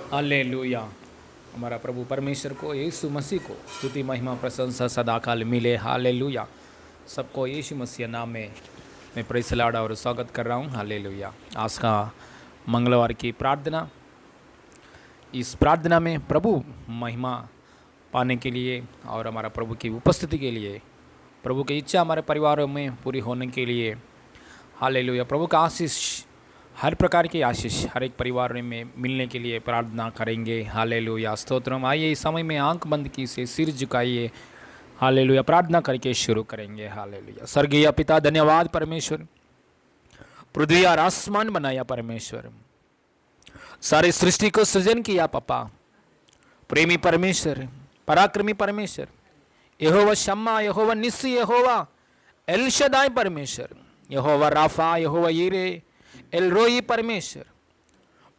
Hallelujah. हमारा प्रभु परमेश्वर को, यीशु मसीह को स्तुति महिमा प्रशंसा सदाकाल मिले। हालेलुया। सबको यीशु मसीह नाम में मैं प्रेज़ लॉर्ड और स्वागत कर रहा हूँ। हालेलुया। आज का मंगलवार की प्रार्थना, इस प्रार्थना में प्रभु महिमा पाने के लिए और हमारा प्रभु की उपस्थिति के लिए, प्रभु की इच्छा हमारे परिवारों में पूरी होने के लिए, हालेलुया, प्रभु का आशीष, हर प्रकार की आशीष हर एक परिवार में मिलने के लिए प्रार्थना करेंगे। हालेलुया, स्तोत्रम। आइए इस समय में आंख बंद की से सिर झुकाइए। हालेलुया, प्रार्थना करके शुरू करेंगे। हालेलुया। स्वर्गीय पिता, धन्यवाद परमेश्वर, पृथ्वी और आसमान बनाया परमेश्वर, सारी सृष्टि को सृजन किया पापा। प्रेमी परमेश्वर, पराक्रमी परमेश्वर, यहोवा शम्मा, यहोवा निस्सी, यहोवा एल शदाई परमेश्वर, यहोवा राफा, यहोवा यीरे, एल रोई परमेश्वर,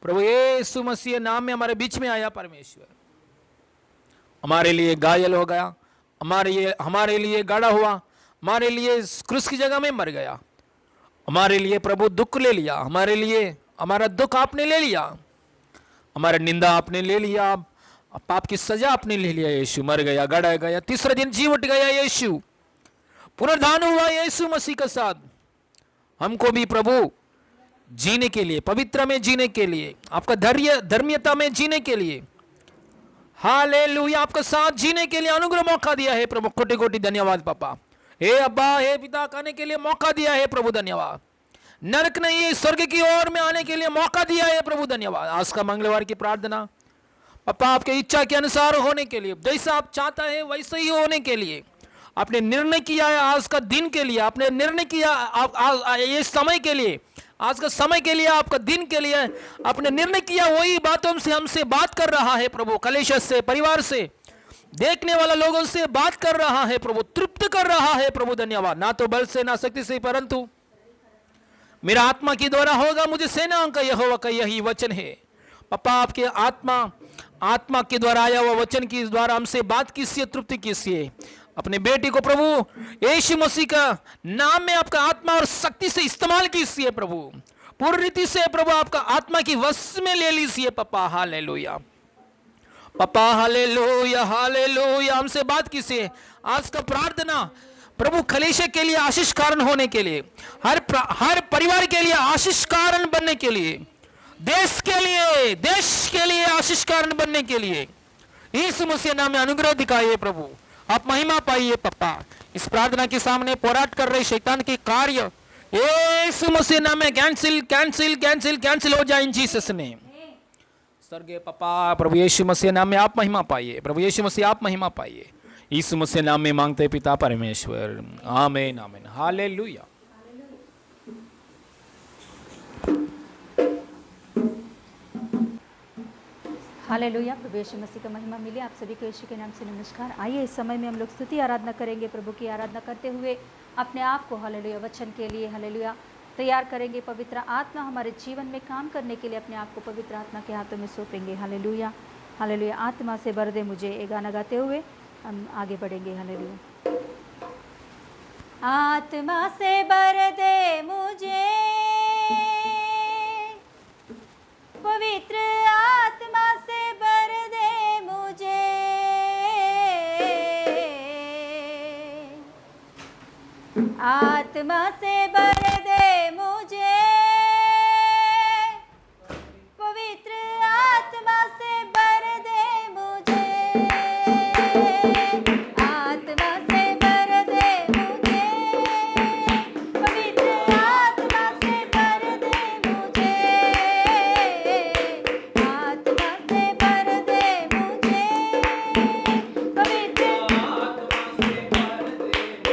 प्रभु यीशु मसीह नाम में हमारे बीच में आया परमेश्वर। हमारे लिए घायल हो गया, हमारे लिए गाड़ा हुआ, हमारे लिए क्रूस की जगह में मर गया, हमारे लिए प्रभु दुख ले लिया, हमारे लिए हमारा दुख आपने ले लिया, हमारा निंदा आपने ले लिया, पाप की सजा आपने ले लिया। यीशु मर गया, गड़ा गया, तीसरे दिन जी उठ गया। यीशु पुनरुत्थान हुआ यीशु मसीह के साथ। हमको भी प्रभु जीने के लिए, पवित्र में जीने के लिए, आपका धर्मीयता में जीने के लिए, हालेलुया, आपका साथ जीने के लिए अनुग्रह मौका दिया है प्रभु। कोटि कोटि धन्यवाद पापा। हे अब्बा, हे पिता, कहने के लिए मौका दिया है प्रभु, धन्यवाद। नरक नहीं है, स्वर्ग की ओर में आने के लिए मौका दिया है प्रभु, धन्यवाद। आज का मंगलवार की प्रार्थना पापा, आपके इच्छा के अनुसार होने के लिए, जैसा आप चाहता है वैसे ही होने के लिए आपने निर्णय किया है। आज का दिन के लिए आपने निर्णय किया, ये समय के लिए, आज का समय के लिए, आपका दिन के लिए आपने निर्णय किया। वही बातों से हमसे बात कर रहा है प्रभु, कलेश से, परिवार से, देखने वाला लोगों से बात कर रहा है प्रभु, तृप्त कर रहा है प्रभु, धन्यवाद। ना तो बल से ना शक्ति से, परंतु मेरा आत्मा के द्वारा होगा, मुझे सेनाओं का यहोवा का यही वचन है। पापा, आपके आत्मा के द्वारा आया हुआ वचन के द्वारा हमसे बात कीजिए, तृप्ति कीजिए। अपने बेटे को प्रभु यीशु मसीह का नाम में आपका आत्मा और शक्ति से इस्तेमाल कीजिए प्रभु, पूरी रीति से प्रभु आपका आत्मा की वश में ले लीजिए पापा। हालेलुया पापा, हालेलुया, हालेलुया। हमसे बात कीजिए। आज का प्रार्थना प्रभु कलीसिया के लिए आशीष कारण होने के लिए, हर परिवार के लिए आशीष कारण बनने के लिए, देश के लिए आशीष कारण बनने के लिए यीशु मसीह नाम में अनुग्रह दिखाइए प्रभु, आप महिमा पाइए पापा। इस प्रार्थना के सामने पोराट कर रहे शैतान के कार्य यीशु मसीह नाम में कैंसिल हो जाए इन जीसस नेम। स्वर्गीय पापा, प्रभु यीशु मसीह नाम में आप महिमा पाइए, प्रभु यीशु मसीह आप महिमा पाइए। यीशु मसीह नाम में मांगते पिता परमेश्वर, आमीन आमीन। हालेलुया। हालेलुया। प्रभु यीशु मसीह का महिमा मिले। आप सभी को यीशु के नाम से नमस्कार। आइए इस समय में हम लोग स्तुति आराधना करेंगे। प्रभु की आराधना करते हुए अपने आप को हालेलुया वचन के लिए हालेलुया तैयार करेंगे। पवित्र आत्मा हमारे जीवन में काम करने के लिए अपने आप को पवित्र आत्मा के हाथों में सौंपेंगे। Hallelujah hallelujah. आत्मा से भर दे मुझे, ये गाना गाते हुए हम आगे बढ़ेंगे। हालेलुया। आत्मा से भर दे मुझे, पवित्र आत्मा से भर दे मुझे, आत्मा से भर दे मुझे, पवित्र आत्मा से भर दे मुझे, आत्मा से भर दे मुझे, पवित्र आत्मा से भर दे मुझे, आत्मा से भर दे मुझे, पवित्र आत्मा से भर दे मुझे।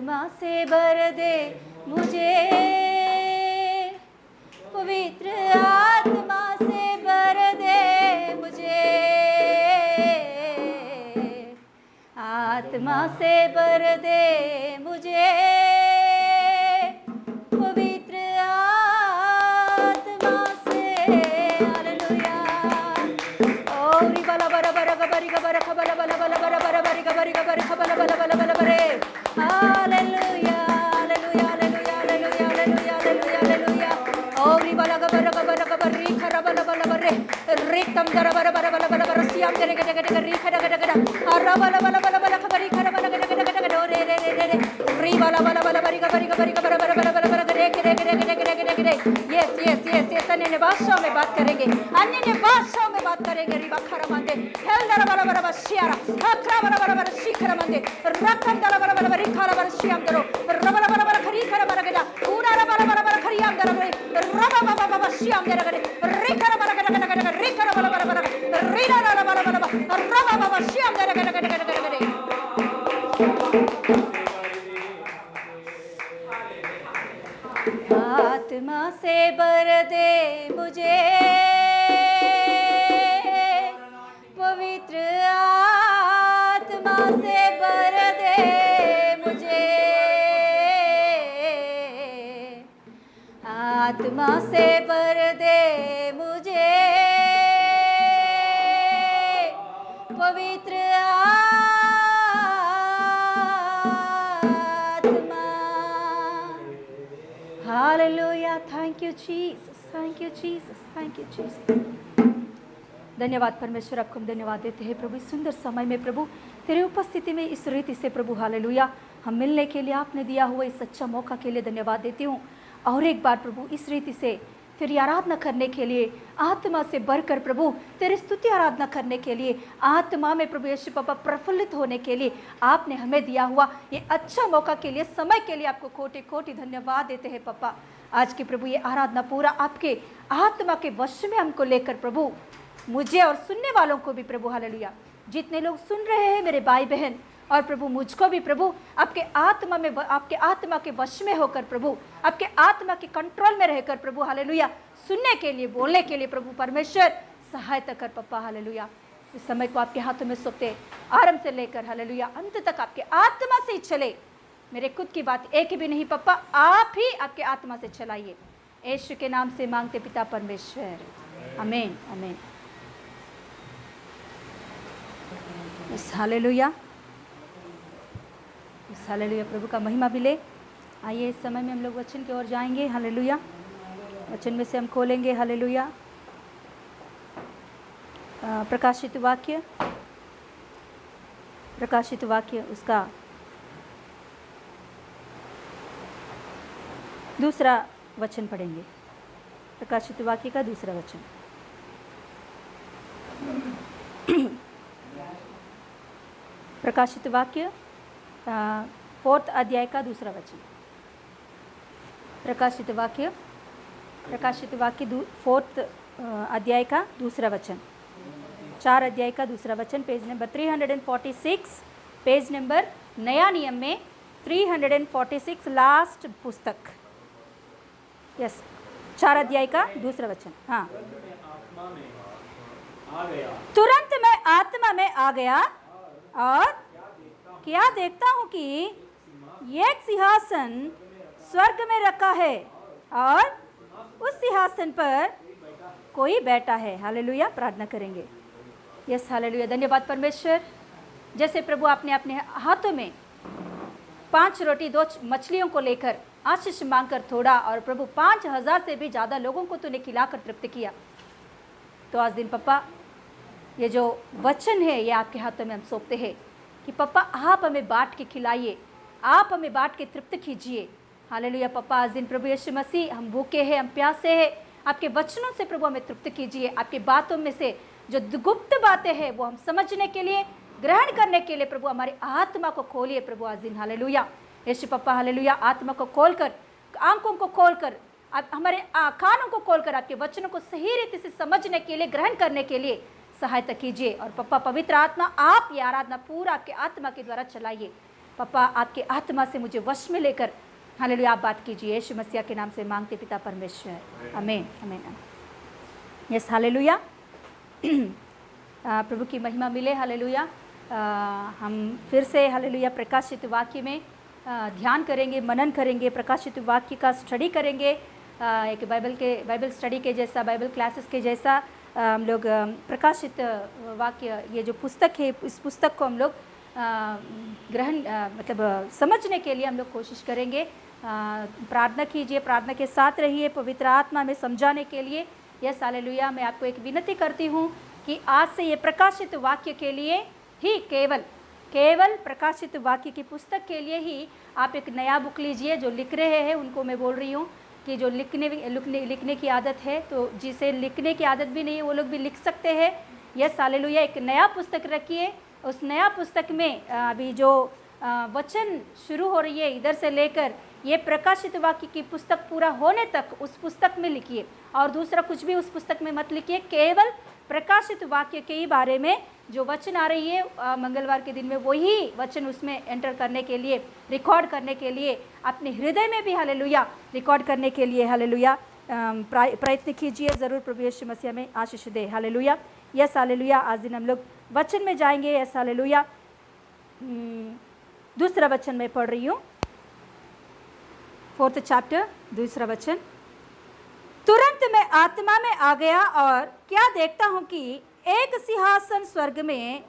आत्मा से भर दे मुझे, पवित्र आत्मा से भर दे मुझे, आत्मा से भर दे मुझे, पवित्र आत्मा से। हालेलुया। ओ री बला बरा बरा गबरी गबरा खबला बला बला बरा बरा बरी गबरी गबरी खबला बला बला बला बरे। Hallelujah hallelujah hallelujah hallelujah hallelujah hallelujah hallelujah. ओ री बला गबरा गबरा गबरी खरा बला बला बरे, रिकम दरा बरा बरा बला बला बरा सियाम गरे गरे गरे री खरा गरे गरे आरा बला बला बला बला खबरी खरा बला गरे गरे गरे रे रे रे रे री बला बला बला बरी गबरी गबरी गबरा बरा बला बला बला गरे गरे गरे गरे गरे गरे गरे। यस यस यस यस अन्य भाषाओं में बात करेंगे, अन्य भाषाओं में बात करेंगे। रिबा खरा मंदे हेल दरा बला बला बला शियारा खरा बला बला बला शिखरा मंदे रकम दरा बला बला बरी खरा बला शियाम दरो रबला बला बला खरी खरा बला गदा पूरा बला बला बला खरियाम दरा बरी रबा बाबा बाबा शियाम दरा गरे रे खरा बला गदा गदा गदा रे खरा बला बला बला रे रा रा बला बला रबा बाबा शियाम दरा गदा गदा गदा गदा। आत्मा से भर दे मुझे, पवित्र आत्मा से भर दे मुझे, आत्मा से भर दे मुझे, पवित्र आत्मा। Hallelujah. Thank you Jesus, thank you Jesus, thank you Jesus. धन्यवाद परमेश्वर, आपको हम धन्यवाद देते हैं प्रभु, इस सुंदर समय में प्रभु तेरे उपस्थिति में इस रीति से प्रभु हालेलुया हम मिलने के लिए आपने दिया हुआ इस अच्छा मौका के लिए धन्यवाद देती हूँ। और एक बार प्रभु इस रीति से तेरी आराधना करने के लिए आत्मा से बढ़कर प्रभु तेरी स्तुति आराधना करने के लिए आत्मा में प्रभु यीशु पापा प्रफुल्लित होने के लिए आपने हमें दिया हुआ ये अच्छा मौका के लिए, समय के लिए आपको कोटि कोटि धन्यवाद देते हैं पापा। आज की प्रभु ये आराधना पूरा आपके आत्मा के वश में हमको लेकर प्रभु मुझे और सुनने वालों को भी प्रभु हालेलुया, जितने लोग सुन रहे हैं मेरे भाई बहन और प्रभु मुझको भी प्रभु आपके आत्मा में, आपके आत्मा के वश में होकर प्रभु आपके आत्मा के कंट्रोल में रहकर प्रभु हालेलुया सुनने के लिए, बोलने के लिए प्रभु परमेश्वर सहायता कर पापा हालेलुया। इस समय को आपके हाथों में सौंपते, आरंभ से लेकर हालेलुया अंत तक आपके आत्मा से ही चले। मेरे खुद की बात एक भी नहीं पापा, आप ही आपके आत्मा से चलाइए। यीशु के नाम से मांगते पिता परमेश्वर, आमीन आमीन। Hallelujah hallelujah. प्रभु का महिमा भी ले। आइए इस समय में हम लोग वचन की ओर जाएंगे। हालेलुया। वचन में से हम खोलेंगे हालेलुया प्रकाशित वाक्य, प्रकाशित वाक्य उसका दूसरा वचन पढ़ेंगे। प्रकाशित वाक्य का दूसरा वचन। प्रकाशित वाक्य 4 अध्याय का दूसरा वचन। प्रकाशित वाक्य 4 अध्याय का दूसरा वचन, 4 अध्याय का दूसरा वचन, पेज नंबर 346, पेज नंबर नया नियम में 346 लास्ट पुस्तक। यस, 4 अध्याय का दूसरा वचन। हाँ, तुरंत मैं आत्मा में आ गया और क्या देखता हूँ कि एक सिंहासन स्वर्ग में रखा है और उस सिंहासन पर कोई बैठा है। हालेलुया। प्रार्थना करेंगे। Yes hallelujah. धन्यवाद परमेश्वर। जैसे प्रभु आपने अपने हाथों में 5 रोटी 2 मछलियों को लेकर आशीष मांगकर थोड़ा और प्रभु 5000 से भी ज़्यादा लोगों को तूने खिलाकर तृप्त किया, तो आज दिन पापा ये जो वचन है ये आपके हाथों में हम सौंपते हैं कि पापा आप हमें बांट के खिलाइए, आप हमें बांट के तृप्त कीजिए। हालेलुया पापा। आज दिन प्रभु यीशु मसीह हम भूखे हैं, हम प्यासे हैं, आपके वचनों से प्रभु हमें तृप्त कीजिए। आपकी बातों में से जो गुप्त बातें हैं वो हम समझने के लिए, ग्रहण करने के लिए प्रभु हमारी आत्मा को खोलिए प्रभु आज दिन। हालेलुया यीशु पापा। हालेलुया। आत्मा को खोलकर, आंखों को खोलकर, आप हमारे कानों को खोलकर आपके वचनों को सही रीति से समझने के लिए, ग्रहण करने के लिए सहायता कीजिए। और पापा पवित्र आत्मा आप ये आराधना पूरा आपके आत्मा के द्वारा चलाइए। पापा आपके आत्मा से मुझे वश में लेकर हालेलुया आप बात कीजिए। यीशु मसीह के नाम से मांगते पिता परमेश्वर, आमीन आमीन। Yes hallelujah. प्रभु की महिमा मिले। हालेलुया। हम फिर से हालेलुया प्रकाशित वाक्य में ध्यान करेंगे, मनन करेंगे, प्रकाशित वाक्य का स्टडी करेंगे। एक बाइबल स्टडी के जैसा, बाइबल क्लासेस के जैसा हम लोग प्रकाशित वाक्य, ये जो पुस्तक है, इस पुस्तक को हम लोग ग्रहण मतलब समझने के लिए हम लोग कोशिश करेंगे। प्रार्थना कीजिए, प्रार्थना के साथ रहिए, पवित्र आत्मा में समझाने के लिए। Yes hallelujah. मैं आपको एक विनती करती हूँ कि आज से ये प्रकाशित वाक्य के लिए ही, केवल प्रकाशित वाक्य की पुस्तक के लिए ही आप एक नया बुक लीजिए। जो लिख रहे हैं उनको मैं बोल रही हूँ कि जो लिखने की आदत है, तो जिसे लिखने की आदत भी नहीं है वो लोग भी लिख सकते हैं। Yes hallelujah. एक नया पुस्तक रखिए। उस नया पुस्तक में अभी जो वचन शुरू हो रही है इधर से लेकर ये प्रकाशित वाक्य की पुस्तक पूरा होने तक उस पुस्तक में लिखिए, और दूसरा कुछ भी उस पुस्तक में मत लिखिए। केवल प्रकाशित वाक्य के ही बारे में जो वचन आ रही है मंगलवार के दिन में, वही वचन उसमें एंटर करने के लिए, रिकॉर्ड करने के लिए, अपने हृदय में भी हालेलुया रिकॉर्ड करने के लिए हालेलुया प्रयत्न कीजिए। ज़रूर प्रभु यीशु मसीह में आशीष दे। हालेलुया। Yes hallelujah. आज दिन हम लोग वचन में जाएंगे। Yes hallelujah. दूसरा वचन में पढ़ रही हूँ, 4th चैप्टर, दूसरा वचन। तुरंत मैं आत्मा में आ गया और क्या देखता हूँ कि एक सिंहासन स्वर्ग में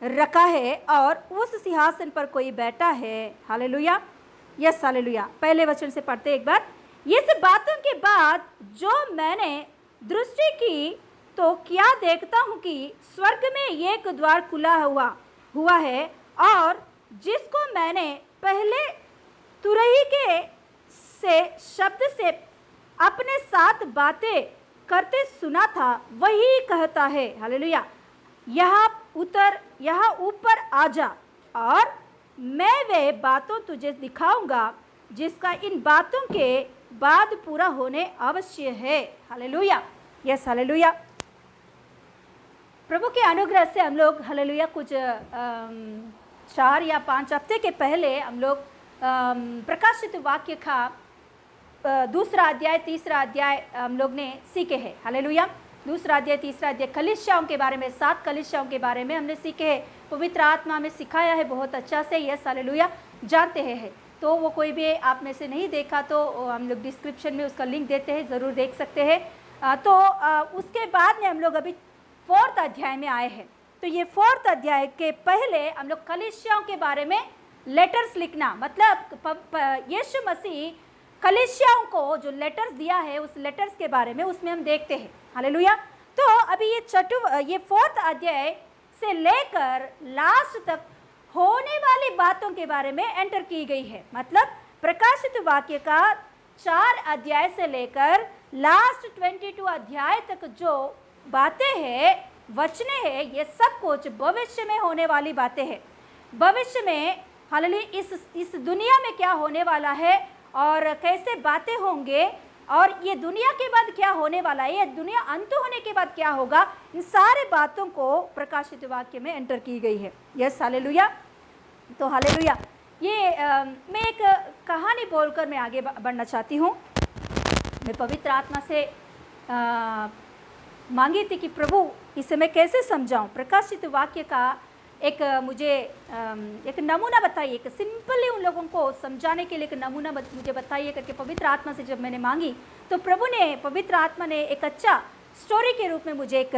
रखा है और उस सिंहासन पर कोई बैठा है। हालेलुया। Yes hallelujah. पहले वचन से पढ़ते एक बार। ये सब बातों के बाद जो मैंने दृष्टि की तो क्या देखता हूँ कि स्वर्ग में एक द्वार खुला हुआ है, और जिसको मैंने पहले तुरही के से शब्द से अपने साथ बातें करते सुना था, वही कहता है हालेलुया, यहाँ ऊपर आ जा और मैं वे बातों तुझे दिखाऊंगा जिसका इन बातों के बाद पूरा होने अवश्य है। हालेलुया। Yes hallelujah. प्रभु के अनुग्रह से हम लोग हालेलुया कुछ 4 या 5 हफ्ते के पहले हम लोग प्रकाशित वाक्य का दूसरा अध्याय, तीसरा अध्याय हम लोग ने सीखे हैं। हालेलुया। दूसरा अध्याय, तीसरा अध्याय कलीसियाओं के बारे में, 7 कलीसियाओं के बारे में हमने सीखे हैं। पवित्र आत्मा में सिखाया है बहुत अच्छा से। Yes hallelujah. जानते हैं। तो वो कोई भी आप में से नहीं देखा तो हम लोग डिस्क्रिप्शन में उसका लिंक देते हैं, ज़रूर देख सकते हैं। उसके बाद में हम लोग अभी 4th अध्याय में आए हैं। तो ये 4th अध्याय के पहले हम लोग कलीसियाओं के बारे में लेटर्स लिखना, मतलब यीशु मसीह कलीसियाओं को जो लेटर्स दिया है उस लेटर्स के बारे में उसमें हम देखते हैं। हालेलुया। तो अभी ये 4th अध्याय से लेकर लास्ट तक होने वाली बातों के बारे में एंटर की गई है। मतलब प्रकाशित वाक्य का 4 अध्याय से लेकर लास्ट 22 अध्याय तक जो बातें हैं, वचने हैं, ये सब कुछ भविष्य में होने वाली बातें हैं। भविष्य में हालेलुया इस दुनिया में क्या होने वाला है और कैसे बातें होंगे, और ये दुनिया के बाद क्या होने वाला है, ये दुनिया अंत होने के बाद क्या होगा, इन सारे बातों को प्रकाशित वाक्य में एंटर की गई है। Yes hallelujah. तो हालेलुया। ये मैं एक कहानी बोलकर मैं आगे बढ़ना चाहती हूँ। मैं पवित्र आत्मा से मांगी थी कि प्रभु इसे मैं कैसे समझाऊं। प्रकाशित वाक्य का मुझे एक नमूना बताइए, एक सिंपली उन लोगों को समझाने के लिए एक नमूना मुझे बताइए करके पवित्र आत्मा से जब मैंने मांगी तो प्रभु ने, पवित्र आत्मा ने एक अच्छा स्टोरी के रूप में मुझे एक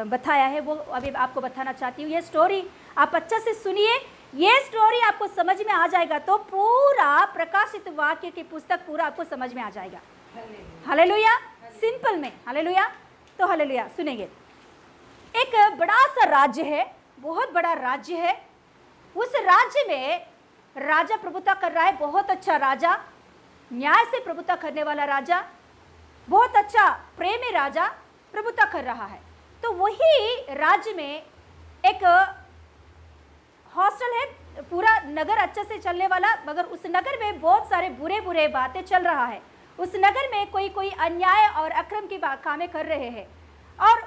बताया है। वो अभी आपको बताना चाहती हूँ। ये स्टोरी आप अच्छा से सुनिए। ये स्टोरी आपको समझ में आ जाएगा तो पूरा प्रकाशित वाक्य की पुस्तक पूरा आपको समझ में आ जाएगा। हालेलुया। सिंपल में। हालेलुया। तो हालेलुया सुनेंगे। एक बड़ा सा राज्य है, बहुत बड़ा राज्य है। उस राज्य में राजा प्रभुता कर रहा है, बहुत अच्छा राजा, न्याय से प्रभुता करने वाला राजा, बहुत अच्छा प्रेमी राजा प्रभुता कर रहा है। तो वही राज्य में एक हॉस्टल है, पूरा नगर अच्छे से चलने वाला, मगर उस नगर में बहुत सारे बुरे बुरे बातें चल रहा है। उस नगर में कोई अन्याय और अक्रम की कामें कर रहे हैं। और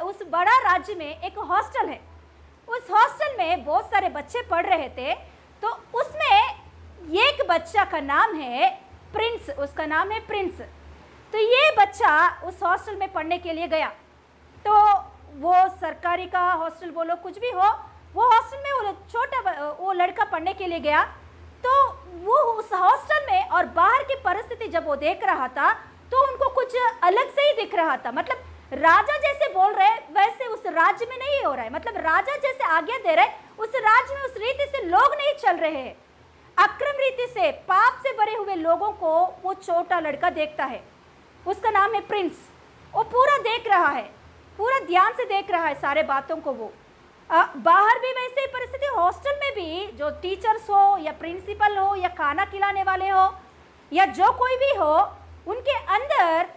उस बड़ा राज्य में एक हॉस्टल है। उस हॉस्टल में बहुत सारे बच्चे पढ़ रहे थे। तो उसमें एक बच्चा का नाम है प्रिंस, उसका नाम है प्रिंस। तो ये बच्चा उस हॉस्टल में पढ़ने के लिए गया। तो वो सरकारी का हॉस्टल बोलो कुछ भी हो, वो हॉस्टल में वो लड़का पढ़ने के लिए गया। तो वो उस हॉस्टल में और बाहर की परिस्थिति जब वो देख रहा था तो उनको कुछ अलग से ही दिख रहा था। मतलब राजा जैसे बोल रहे वैसे उस राज्य में नहीं हो रहा है। मतलब राजा जैसे आज्ञा दे रहे उस राज्य में उस रीति से लोग नहीं चल रहे हैं। अक्रम रीति से, पाप से भरे हुए लोगों को वो छोटा लड़का देखता है। उसका नाम है प्रिंस। वो पूरा देख रहा है, पूरा ध्यान से देख रहा है सारे बातों को। वो बाहर भी वैसे ही परिस्थिति, हॉस्टल में भी जो टीचर्स हो या प्रिंसिपल हो या खाना खिलाने वाले हो या जो कोई भी हो, उनके अंदर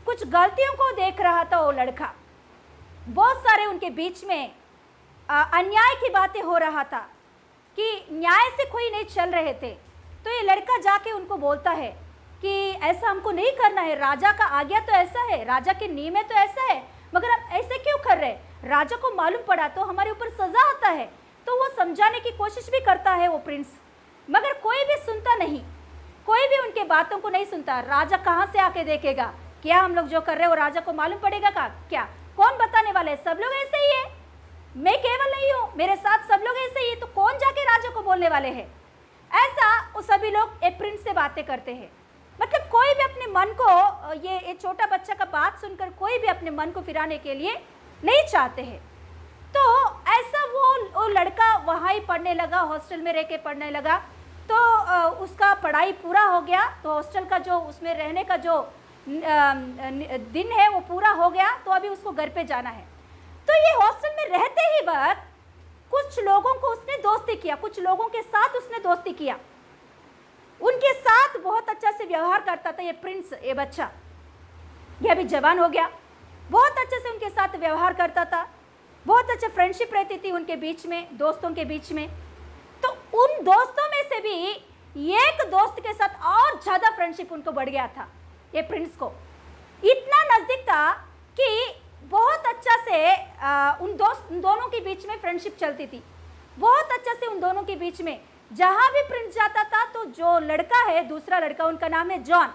कुछ गलतियों को देख रहा था वो लड़का। बहुत सारे उनके बीच में अन्याय की बातें हो रहा था कि न्याय से कोई नहीं चल रहे थे। तो ये लड़का जाके उनको बोलता है कि ऐसा हमको नहीं करना है, राजा का आज्ञा तो ऐसा है, राजा के नियम तो ऐसा है, मगर आप ऐसे क्यों कर रहे? राजा को मालूम पड़ा तो हमारे ऊपर सजा आता है। तो वो समझाने की कोशिश भी करता है वो प्रिंस, मगर कोई भी सुनता नहीं, कोई भी उनके बातों को नहीं सुनता। राजा कहाँ से आके देखेगा? क्या हम लोग जो कर रहे हैं वो राजा को मालूम पड़ेगा का? क्या कौन बताने वाले? सब लोग ऐसे ही है, मैं केवल नहीं हूँ, मेरे साथ सब लोग ऐसे ही है, तो कौन जाके राजा को बोलने वाले हैं? ऐसा वो सभी लोग ए प्रिंस से बातें करते हैं। मतलब कोई भी अपने मन को, ये छोटा बच्चा का बात सुनकर कोई भी अपने मन को फिराने के लिए नहीं चाहते हैं। तो ऐसा वो लड़का वहाँ ही पढ़ने लगा, हॉस्टल में रह के पढ़ने लगा। तो उसका पढ़ाई पूरा हो गया। तो हॉस्टल का जो उसमें रहने का जो दिन है वो पूरा हो गया। तो अभी उसको घर पे जाना है। तो ये हॉस्टल में रहते ही वक्त कुछ लोगों को उसने दोस्ती किया, कुछ लोगों के साथ उसने दोस्ती किया, उनके साथ बहुत अच्छा से व्यवहार करता था ये प्रिंस, ये बच्चा। ये अभी जवान हो गया, बहुत अच्छे से उनके साथ व्यवहार करता था, बहुत अच्छा फ्रेंडशिप रहती थी उनके बीच में, दोस्तों के बीच में। तो उन दोस्तों में से भी एक दोस्त के साथ और ज़्यादा फ्रेंडशिप उनको बढ़ गया था। ये प्रिंस को इतना नज़दीक था कि बहुत अच्छा से उन दोनों के बीच में फ्रेंडशिप चलती थी। बहुत अच्छा से उन दोनों के बीच में जहाँ भी प्रिंस जाता था तो जो लड़का है, दूसरा लड़का, उनका नाम है जॉन,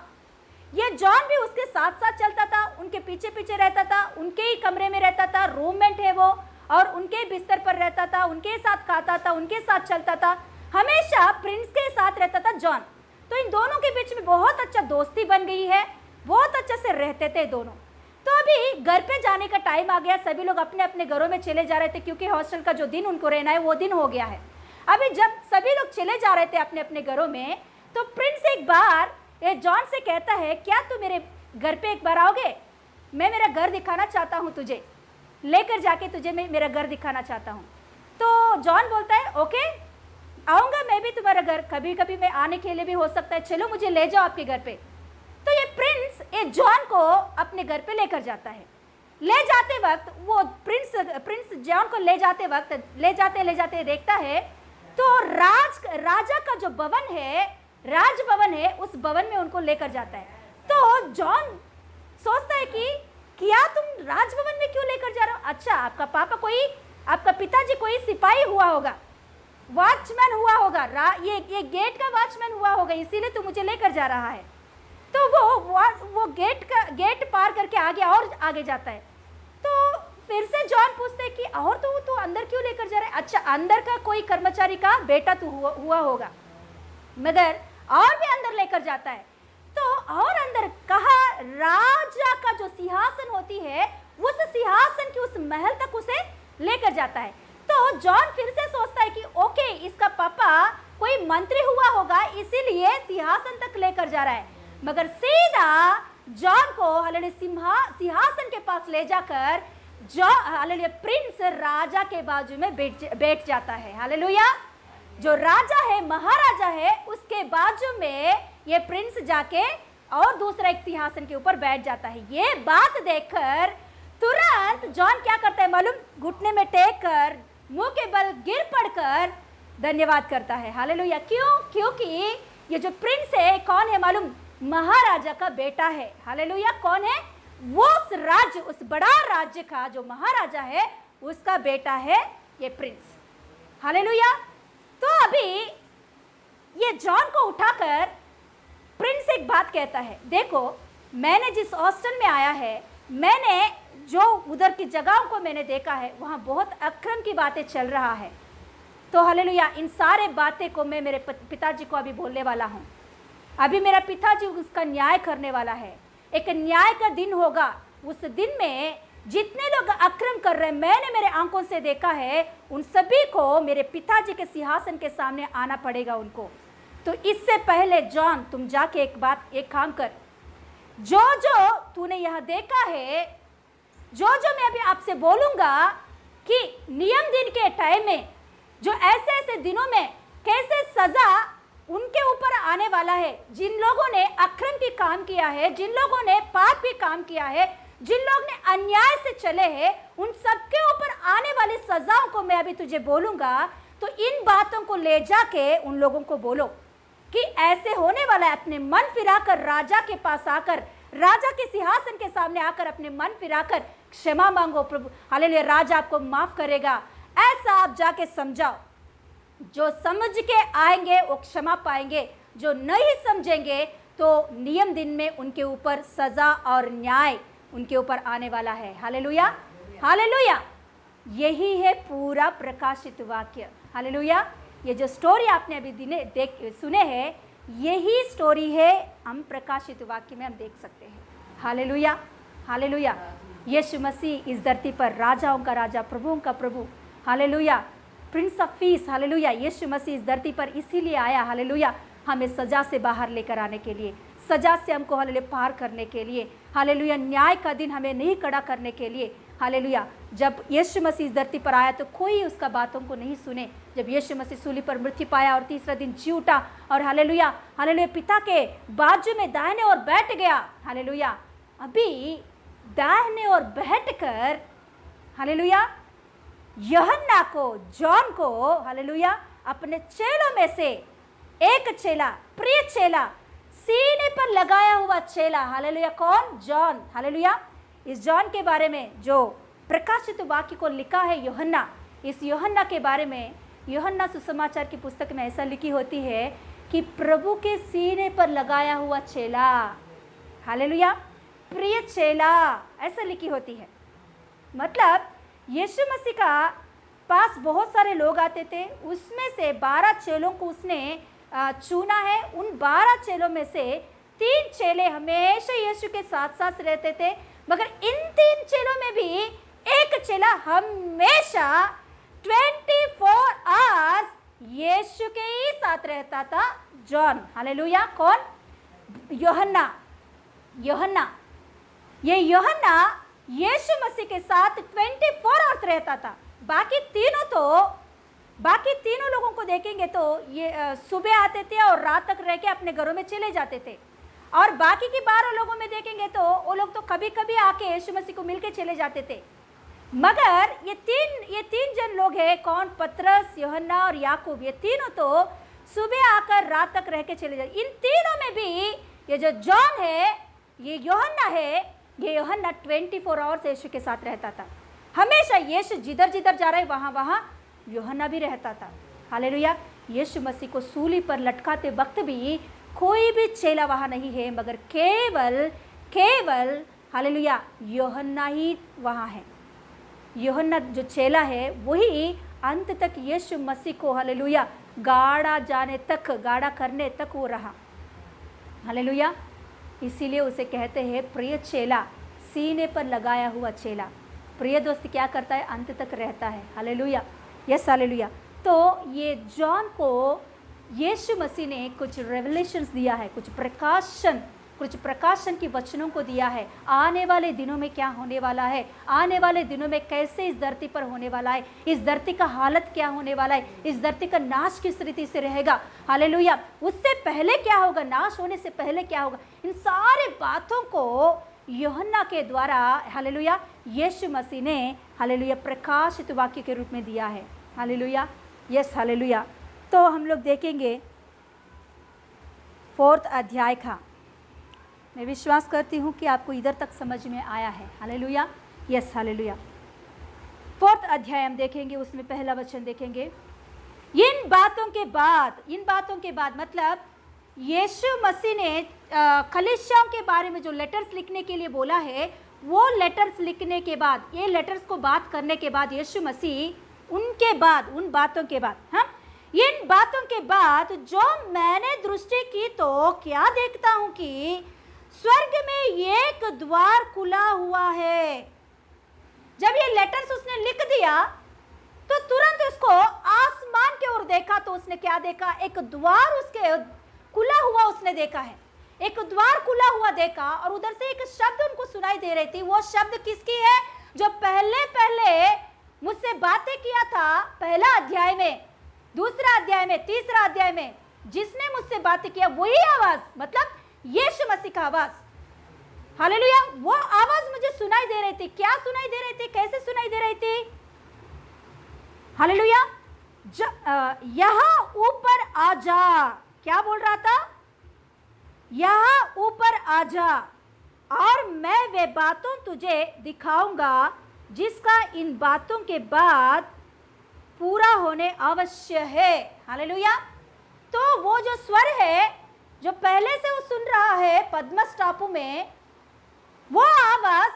ये जॉन भी उसके साथ साथ चलता था, उनके पीछे पीछे रहता था, उनके ही कमरे में रहता था, रूममेट है वो, और उनके बिस्तर पर रहता था, उनके साथ खाता था, उनके साथ चलता था, हमेशा प्रिंस के साथ रहता था जॉन। तो इन दोनों के बीच में बहुत अच्छा दोस्ती बन गई है, बहुत अच्छे से रहते थे दोनों। तो अभी घर पे जाने का टाइम आ गया, सभी लोग अपने अपने घरों में चले जा रहे थे क्योंकि हॉस्टल का जो दिन उनको रहना है वो दिन हो गया है। अभी जब सभी लोग चले जा रहे थे अपने अपने घरों में, तो प्रिंस एक बार ये जॉन से कहता है, क्या तू मेरे घर पे एक बार आओगे? मैं मेरा घर दिखाना चाहता हूँ तुझे, लेकर जाके तुझे मैं मेरा घर दिखाना चाहता हूँ। तो जॉन बोलता है ओके आऊँगा मैं भी तुम्हारा घर, कभी कभी मैं आने के लिए भी हो सकता है, चलो मुझे ले जाओ आपके घर पे। तो ये प्रिंस ये जॉन को अपने घर पे लेकर जाता है। ले जाते वक्त वो प्रिंस जॉन को ले जाते देखता है तो राजा का जो भवन है, राजभवन है, उस भवन में उनको लेकर जाता है। तो जॉन सोचता है कि क्या तुम राजभवन में क्यों लेकर जा रहे हो? अच्छा, आपका पिताजी कोई सिपाही हुआ होगा, वॉचमैन हुआ होगा, ये गेट का वॉचमैन हुआ होगा, इसीलिए तू मुझे लेकर जा रहा है। तो वो गेट पार करके आगे जाता है। तो फिर से जॉन पूछते हैं कि और तू अंदर क्यों लेकर जा रहा है? अच्छा, अंदर का कोई कर्मचारी का बेटा तू हुआ होगा, मगर और भी अंदर लेकर जाता है। तो और अंदर कहा, राजा का जो सिंहासन होती है उस सिंहासन की उस महल तक उसे लेकर जाता है। तो जॉन फिर से सोचता है कि ओके, इसका पापा कोई मंत्री हुआ होगा इसीलिए सिंहासन तक लेकर जा रहा है, मगर सीधा जॉन को सिंहासन के पास ले जाकर हालेलुया प्रिंस राजा के बाजू में बैठ जाता है। हालेलुया, जो राजा है, महाराजा है, उसके बाजू में ये प्रिंस जाके और दूसरा एक सिंहासन के ऊपर बैठ जाता है। ये बात देखकर तुरंत जॉन क्या करता है मालूम? घुटने में टेक कर, मुंह के बल गिर पड़कर धन्यवाद करता है। हालेलुया, क्यों? क्योंकि ये जो प्रिंस है कौन है मालूम? महाराजा का बेटा है। हालेलुया, कौन है? वो उस बड़ा राज्य का जो महाराजा है उसका बेटा है ये प्रिंस। हालेलुया। तो अभी ये जॉन को उठाकर प्रिंस एक बात कहता है, देखो मैंने जिस हॉस्टल में आया है, मैंने जो उधर की जगहों को मैंने देखा है, वहाँ बहुत अक्रम की बातें चल रहा है। तो हालेलुया, इन सारे बातें को मैं मेरे पिताजी को अभी बोलने वाला हूँ। अभी मेरा पिताजी उसका न्याय करने वाला है। एक न्याय का दिन होगा। उस दिन में जितने लोग अक्रम कर रहे हैं, मैंने मेरे आंखों से देखा है, उन सभी को मेरे पिताजी के सिंहासन के सामने आना पड़ेगा उनको। तो इससे पहले जॉन, तुम जाके एक काम कर, जो जो तूने यहाँ देखा है, जो जो मैं अभी आपसे बोलूँगा कि नियम दिन के टाइम में जो ऐसे ऐसे दिनों में कैसे सज़ा उनके ऊपर आने वाला है, जिन लोगों ने अक्रम की काम किया है, जिन लोगों ने पाप की काम किया है, जिन लोग ने अन्याय से चले हैं, उन सबके ऊपर आने वाली सजाओं को मैं अभी तुझे बोलूँगा। तो इन बातों को ले जाके उन लोगों को बोलो कि ऐसे होने वाला है। अपने मन फिराकर राजा के पास आकर, राजा के सिंहासन के सामने आकर अपने मन फिराकर क्षमा मांगो, प्रभु हालेलुया, राजा आपको माफ करेगा। ऐसा आप जाके समझाओ। जो समझ के आएंगे वो क्षमा पाएंगे, जो नहीं समझेंगे तो नियम दिन में उनके ऊपर सजा और न्याय उनके ऊपर आने वाला है। Hallelujah, hallelujah. यही है पूरा प्रकाशित वाक्य। हालेलुया। ये जो स्टोरी आपने अभी सुने हैं, यही स्टोरी है हम प्रकाशित वाक्य में हम देख सकते हैं। Hallelujah, hallelujah. यीशु मसीह इस धरती पर राजाओं का राजा, प्रभुओं का प्रभु, hallelujah, prince of peace, hallelujah. Yeshu Masih इस धरती पर इसीलिए आया, हालेलुया, हमें सजा से बाहर लेकर आने के लिए, सजा से हमको हालेलुया पार करने के लिए, हालेलुया, न्याय का दिन हमें नहीं खड़ा करने के लिए। हालेलुया। जब यीशु मसीह इस धरती पर आया तो कोई उसका बातों को नहीं सुने। जब यीशु मसीह सूली पर मृत्यु पाया और तीसरा दिन जी उठा और हालेलुया, हालेलुया, पिता के बाजू में दाहिने ओर बैठ गया। हालेलुया। अभी दाहिने ओर बैठकर हालेलुया यूहन्ना को, जॉन को, हालेलुया, अपने चेलों में से एक चेला, प्रिय चेला, सीने पर लगाया हुआ चेला, हालेलुया, कौन? जॉन। हालेलुया। इस जॉन के बारे में जो प्रकाशित वाक्य को लिखा है यूहन्ना, इस यूहन्ना के बारे में यूहन्ना सुसमाचार की पुस्तक में ऐसा लिखी होती है कि प्रभु के सीने पर लगाया हुआ चेला, हालेलुया, प्रिय चेला, ऐसा लिखी होती है। मतलब यीशु मसीह का पास बहुत सारे लोग आते थे, उसमें से 12 चेलों को उसने चुना है। उन 12 चेलों में से 3 चेले हमेशा यीशु के साथ साथ रहते थे, मगर इन 3 चेलों में भी एक चेला हमेशा 24 आवर्स यीशु के ही साथ रहता था, जॉन। हालेलुया। कौन? यूहन्ना। यूहन्ना, ये यूहन्ना यीशु मसीह के साथ 24 आवर्स रहता था। बाकी तीनों लोगों को देखेंगे तो ये सुबह आते थे और रात तक रह के अपने घरों में चले जाते थे। और बाकी की 12 लोगों में देखेंगे तो वो लोग तो कभी कभी आके यीशु मसीह को मिलके चले जाते थे। मगर ये तीन जन लोग हैं, कौन? पतरस, यूहन्ना और याकूब। ये तीनों तो सुबह आकर रात तक रह के चले जाते। इन तीनों में भी ये जो जॉन है, ये यूहन्ना है, ये यूहन्ना 24 आवर्स यीशु के साथ रहता था। हमेशा यीशु जिधर जिधर जा रहा है वहाँ वहाँ यूहन्ना भी रहता था। हालेलुया। यीशु मसीह को सूली पर लटकाते वक्त भी कोई भी चेला वहाँ नहीं है, मगर केवल हालेलुया यूहन्ना ही वहाँ है। यूहन्ना जो चेला है वही अंत तक यीशु मसीह को हालेलुया गाड़ा करने तक वो रहा। हालेलुया। इसीलिए उसे कहते हैं प्रिय चेला, सीने पर लगाया हुआ चेला। प्रिय दोस्त क्या करता है? अंत तक रहता है। हालेलुया। Yes, hallelujah. तो ये जॉन को यीशु मसीह ने कुछ रेवलेशंस दिया है, कुछ प्रकाशन की वचनों को दिया है। आने वाले दिनों में क्या होने वाला है, आने वाले दिनों में कैसे इस धरती पर होने वाला है, इस धरती का हालत क्या होने वाला है, इस धरती का नाश किस रीति से रहेगा। हालेलुया। उससे पहले क्या होगा, नाश होने से पहले क्या होगा, इन सारे बातों को यूहन्ना के द्वारा हालेलुया यीशु मसीह ने हालेलुया प्रकाशित वाक्य के रूप में दिया है। हालेलुया। Yes, hallelujah. तो हम लोग देखेंगे 4 अध्याय का। मैं विश्वास करती हूँ कि आपको इधर तक समझ में आया है। हालेलुया। Yes, hallelujah. 4 अध्याय हम देखेंगे, उसमें पहला वचन देखेंगे। इन इन बातों के बाद मतलब यीशु मसीह ने कलीसियाओं के बारे में जो लेटर्स लिखने के लिए बोला है, वो लेटर्स लिखने के बाद, ये लेटर्स को बात करने के बाद यीशु मसीह उन बातों के बाद, हाँ, इन बातों के बाद जो मैंने दृष्टि की तो क्या देखता हूं कि स्वर्ग में एक द्वार खुला हुआ है। जब ये लेटर्स उसने लिख दिया तो तुरंत उसको आसमान की ओर देखा तो उसने क्या देखा? एक द्वार उसके खुला हुआ उसने देखा है। एक द्वार खुला हुआ देखा और उधर से एक शब्द उनको सुनाई दे रही थी। वो शब्द किसकी है? जो पहले मुझसे बातें किया था, पहला अध्याय में, दूसरा अध्याय में, तीसरा अध्याय में, जिसने मुझसे बातें किया, वही आवाज, मतलब यीशु मसीह का आवाज। हालेलुया। वो आवाज मुझे सुनाई दे रही थी। क्या सुनाई दे रही थी? कैसे सुनाई दे रही थी? हालेलुया। यहाँ ऊपर आ जा। क्या बोल रहा था? यहाँ ऊपर आ जा और मैं वे बातों तुझे दिखाऊंगा जिसका इन बातों के बाद पूरा होने अवश्य है। हालेलुया। तो वो जो स्वर है जो पहले से वो सुन रहा है पद्मस टापू में, वो आवाज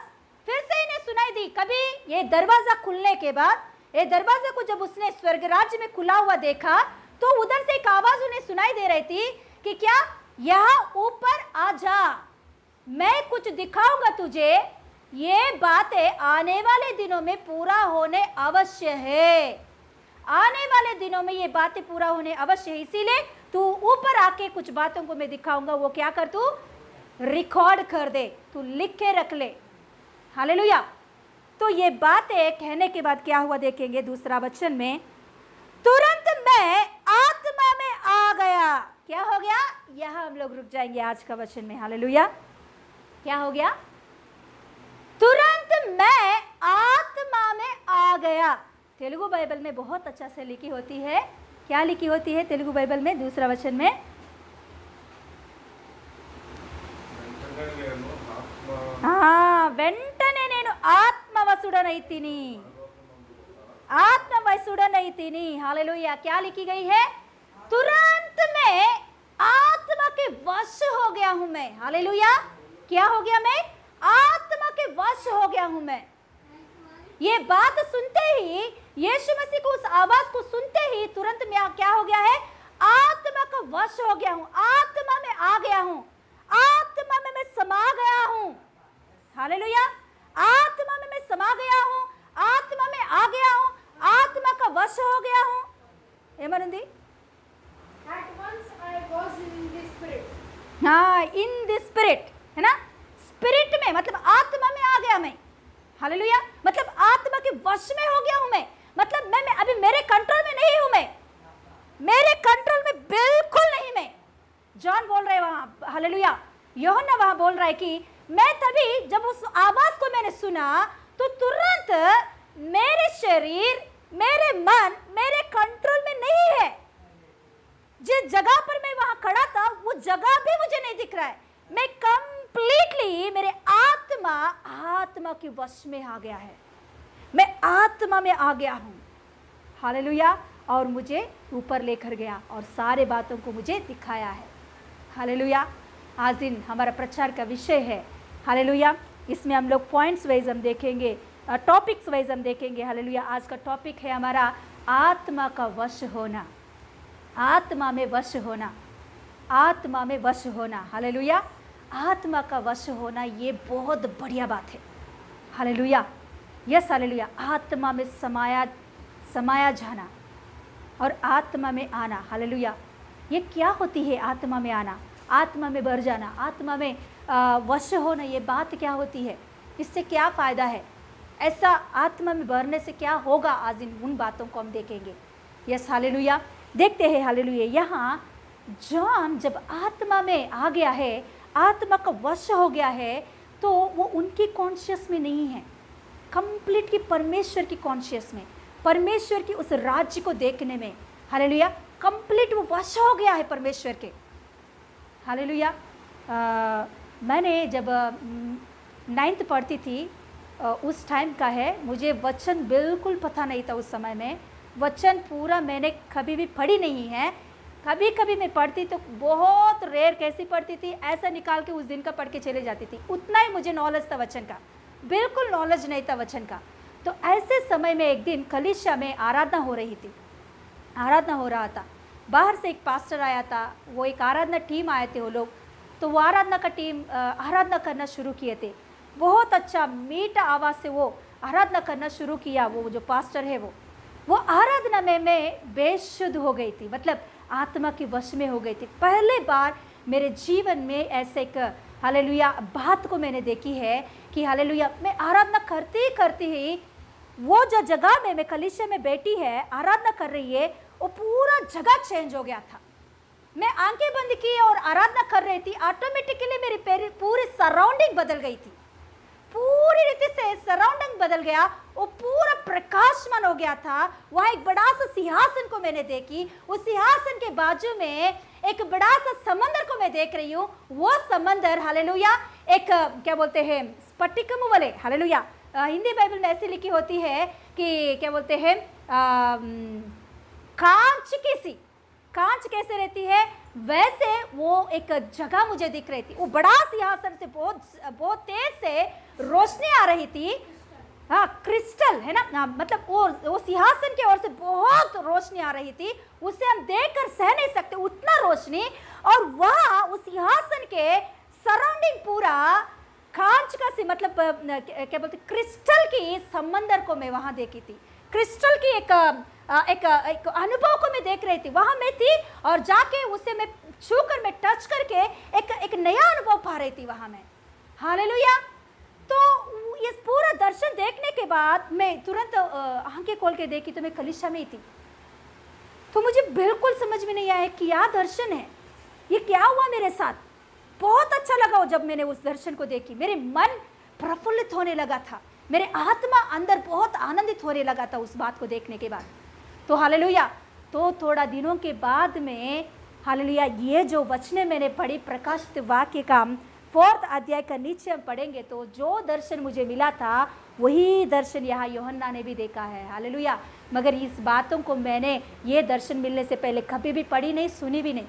फिर से इन्हें सुनाई दी। कभी ये दरवाजा खुलने के बाद, ये दरवाजे को जब उसने स्वर्ग राज्य में खुला हुआ देखा तो उधर से एक आवाज उन्हें सुनाई दे रही थी कि क्या? यहाँ ऊपर आ जा, मैं कुछ दिखाऊंगा तुझे, ये बातें आने वाले दिनों में पूरा होने अवश्य है। आने वाले दिनों में ये बातें पूरा होने अवश्य है, इसीलिए तू ऊपर आके कुछ बातों को मैं दिखाऊंगा। वो क्या कर? तू रिकॉर्ड कर दे, तू लिख के रख ले। हालेलुया। तो ये बातें कहने के बाद क्या हुआ देखेंगे दूसरा वचन में, तुरंत मैं आत्मा में आ गया। क्या हो गया? यहां हम लोग रुक जाएंगे आज का वचन में। हालेलुया। क्या हो गया? तुरंत मैं आत्मा में आ गया। तेलुगु बाइबल में बहुत अच्छा से लिखी होती है। क्या लिखी होती है तेलुगु बाइबल में दूसरा वचन में? వెంటనే నేను ఆత్మవశుడనైతిని, आत्मवशुडनैतिनी। हालेलुया। क्या लिखी गई है? तुरंत मैं आत्मा के वश हो गया हूं मैं। हालेलुया। क्या हो गया? मैं आत्मा के वश हो गया हूं मैं। ये बात सुनते ही, यीशु मसीह को उस आवाज को सुनते ही तुरंत मैं क्या हो गया है? आत्मा का वश हो गया हूं, आत्मा में आ गया हूं, आत्मा में मैं समा गया हूं। हालेलुया। आत्मा में मैं समा गया हूं, आत्मा में आ गया हूं, आत्मा का वश हो गया हूं। ఏమనుంది? At once I was in the spirit. हाँ, इन द स्पिरिट, है ना? स्पिरिट में मतलब आत्मा में आ गया मैं। हालेलुया। मतलब आत्मा के वश में हो गया हूं मैं। मतलब मैं अभी मेरे कंट्रोल में नहीं हूं मैं, मेरे कंट्रोल में बिल्कुल नहीं मैं। जॉन बोल रहे वहां, हालेलुया, यूहन्ना वहां बोल रहा है कि मैं तभी जब उस आवाज को मैंने सुना तो तुरंत मेरे शरीर, मेरे मन मेरे कंट्रोल में नहीं है। जिस जगह पर मैं वहां खड़ा था वो जगह भी मुझे नहीं दिख रहा है। मैं कंप्लीटली, मेरे आत्मा के वश में आ गया है। मैं आत्मा में आ गया हूं। हालेलुया। और मुझे ऊपर लेकर गया और सारे बातों को मुझे दिखाया है। हालेलुया। आज दिन हमारा प्रचार का विषय है। हालेलुया। इसमें हम लोग पॉइंट्स वाइज हम देखेंगे, टॉपिक्स वाइज हम देखेंगे। हालेलुया। आज का टॉपिक है हमारा आत्मा का वश होना, आत्मा में वश होना, आत्मा में वश होना। हालेलुया। आत्मा का वश होना ये बहुत बढ़िया बात है। हालेलुया। Yes, hallelujah. आत्मा में समाया जाना और आत्मा में आना। हालेलुया। ये क्या होती है आत्मा में आना, आत्मा में भर जाना, आत्मा में वश होना? ये बात क्या होती है? इससे क्या फ़ायदा है? ऐसा आत्मा में भरने से क्या होगा? आज इन उन बातों को हम देखेंगे। Yes, hallelujah. देखते हैं। हालेलुया। यहाँ जॉन जब आत्मा में आ गया है, आत्मा का वश हो गया है, तो वो उनकी कॉन्शियस में नहीं है, कंप्लीट की परमेश्वर की कॉन्शियस में, परमेश्वर की उस राज्य को देखने में। हालेलुया। कंप्लीट वो वश हो गया है परमेश्वर के। हालेलुया। मैंने जब 9th पढ़ती थी उस टाइम का है, मुझे वचन बिल्कुल पता नहीं था उस समय में। वचन पूरा मैंने कभी भी पढ़ी नहीं है। कभी कभी मैं पढ़ती तो बहुत रेयर, कैसी पढ़ती थी, ऐसा निकाल के उस दिन का पढ़ के चले जाती थी। उतना ही मुझे नॉलेज था वचन का, बिल्कुल नॉलेज नहीं था वचन का। तो ऐसे समय में एक दिन कलीसिया में आराधना हो रही थी, आराधना हो रहा था। बाहर से एक पास्टर आया था, वो एक आराधना टीम आए थे वो लोग। तो वो आराधना का टीम आराधना करना शुरू किए थे। बहुत अच्छा मीठा आवाज़ से वो आराधना करना शुरू किया। वो जो पास्टर है वो आराधना में मैं बेशुद्ध हो गई थी, मतलब आत्मा के वश में हो गई थी। पहले बार मेरे जीवन में ऐसे एक हालेलुया बात को मैंने देखी है कि हालेलुया मैं आराधना करती ही वो जो जगह में मैं कलीसिया में बैठी है आराधना कर रही है, वो पूरा जगह चेंज हो गया था। मैं आंखें बंद की और आराधना कर रही थी, ऑटोमेटिकली मेरी पूरी सराउंडिंग बदल गई थी, पूरी रीति से सराउंडिंग बदल गया। वो पूरा प्रकाशमान हो गया था। वहाँ एक बड़ा सा सिंहासन को मैंने देखी, उस सिंहासन के बाजू में एक बड़ा सा समंदर को मैं देख रही हूँ। वो समंदर हालेलुया एक क्या बोलते हैं स्फटिकम वाले, हालेलुया हिंदी बाइबल में ऐसी लिखी होती है कि क्या बोलते हैं कांच कैसे रहती है, वैसे वो एक जगह मुझे दिख रही थी। वो बड़ा सिंहासन से बहुत तेज से रोशनी आ रही थी। हाँ, क्रिस्टल है ना, हाँ, मतलब वो सिंहासन की ओर से बहुत रोशनी आ रही थी। उसे हम देखकर सह नहीं सकते, उतना रोशनी। और वहाँ उस सिंहासन के सराउंडिंग पूरा कांच का सी, मतलब क्या बोलते क्रिस्टल की समंदर को मैं वहाँ देखी थी। क्रिस्टल की एक अनुभव को मैं देख रही थी। वहाँ मैं थी और जाके उसे मैं छूकर, मैं टच करके एक नया अनुभव पा रही थी वहाँ मैं, हालेलुया। तो ये पूरा दर्शन देखने के बाद मैं तुरंत आंखें खोल के देखी तो मैं कलीसिया में ही थी। तो मुझे बिल्कुल समझ में नहीं आया कि क्या दर्शन है, ये क्या हुआ मेरे साथ। बहुत अच्छा लगा जब मैंने उस दर्शन को देखी, मेरे मन प्रफुल्लित होने लगा था, मेरे आत्मा अंदर बहुत आनंदित होने लगा था उस बात को देखने के बाद। तो हालेलुया, तो थोड़ा दिनों के बाद में हालेलुया ये जो वचने मैंने पढ़ी प्रकाशित वाक्य का 4 अध्याय का नीचे हम पढ़ेंगे तो जो दर्शन मुझे मिला था वही दर्शन यहाँ यूहन्ना ने भी देखा है, हालेलुया। मगर इस बातों को मैंने ये दर्शन मिलने से पहले कभी भी पढ़ी नहीं, सुनी भी नहीं,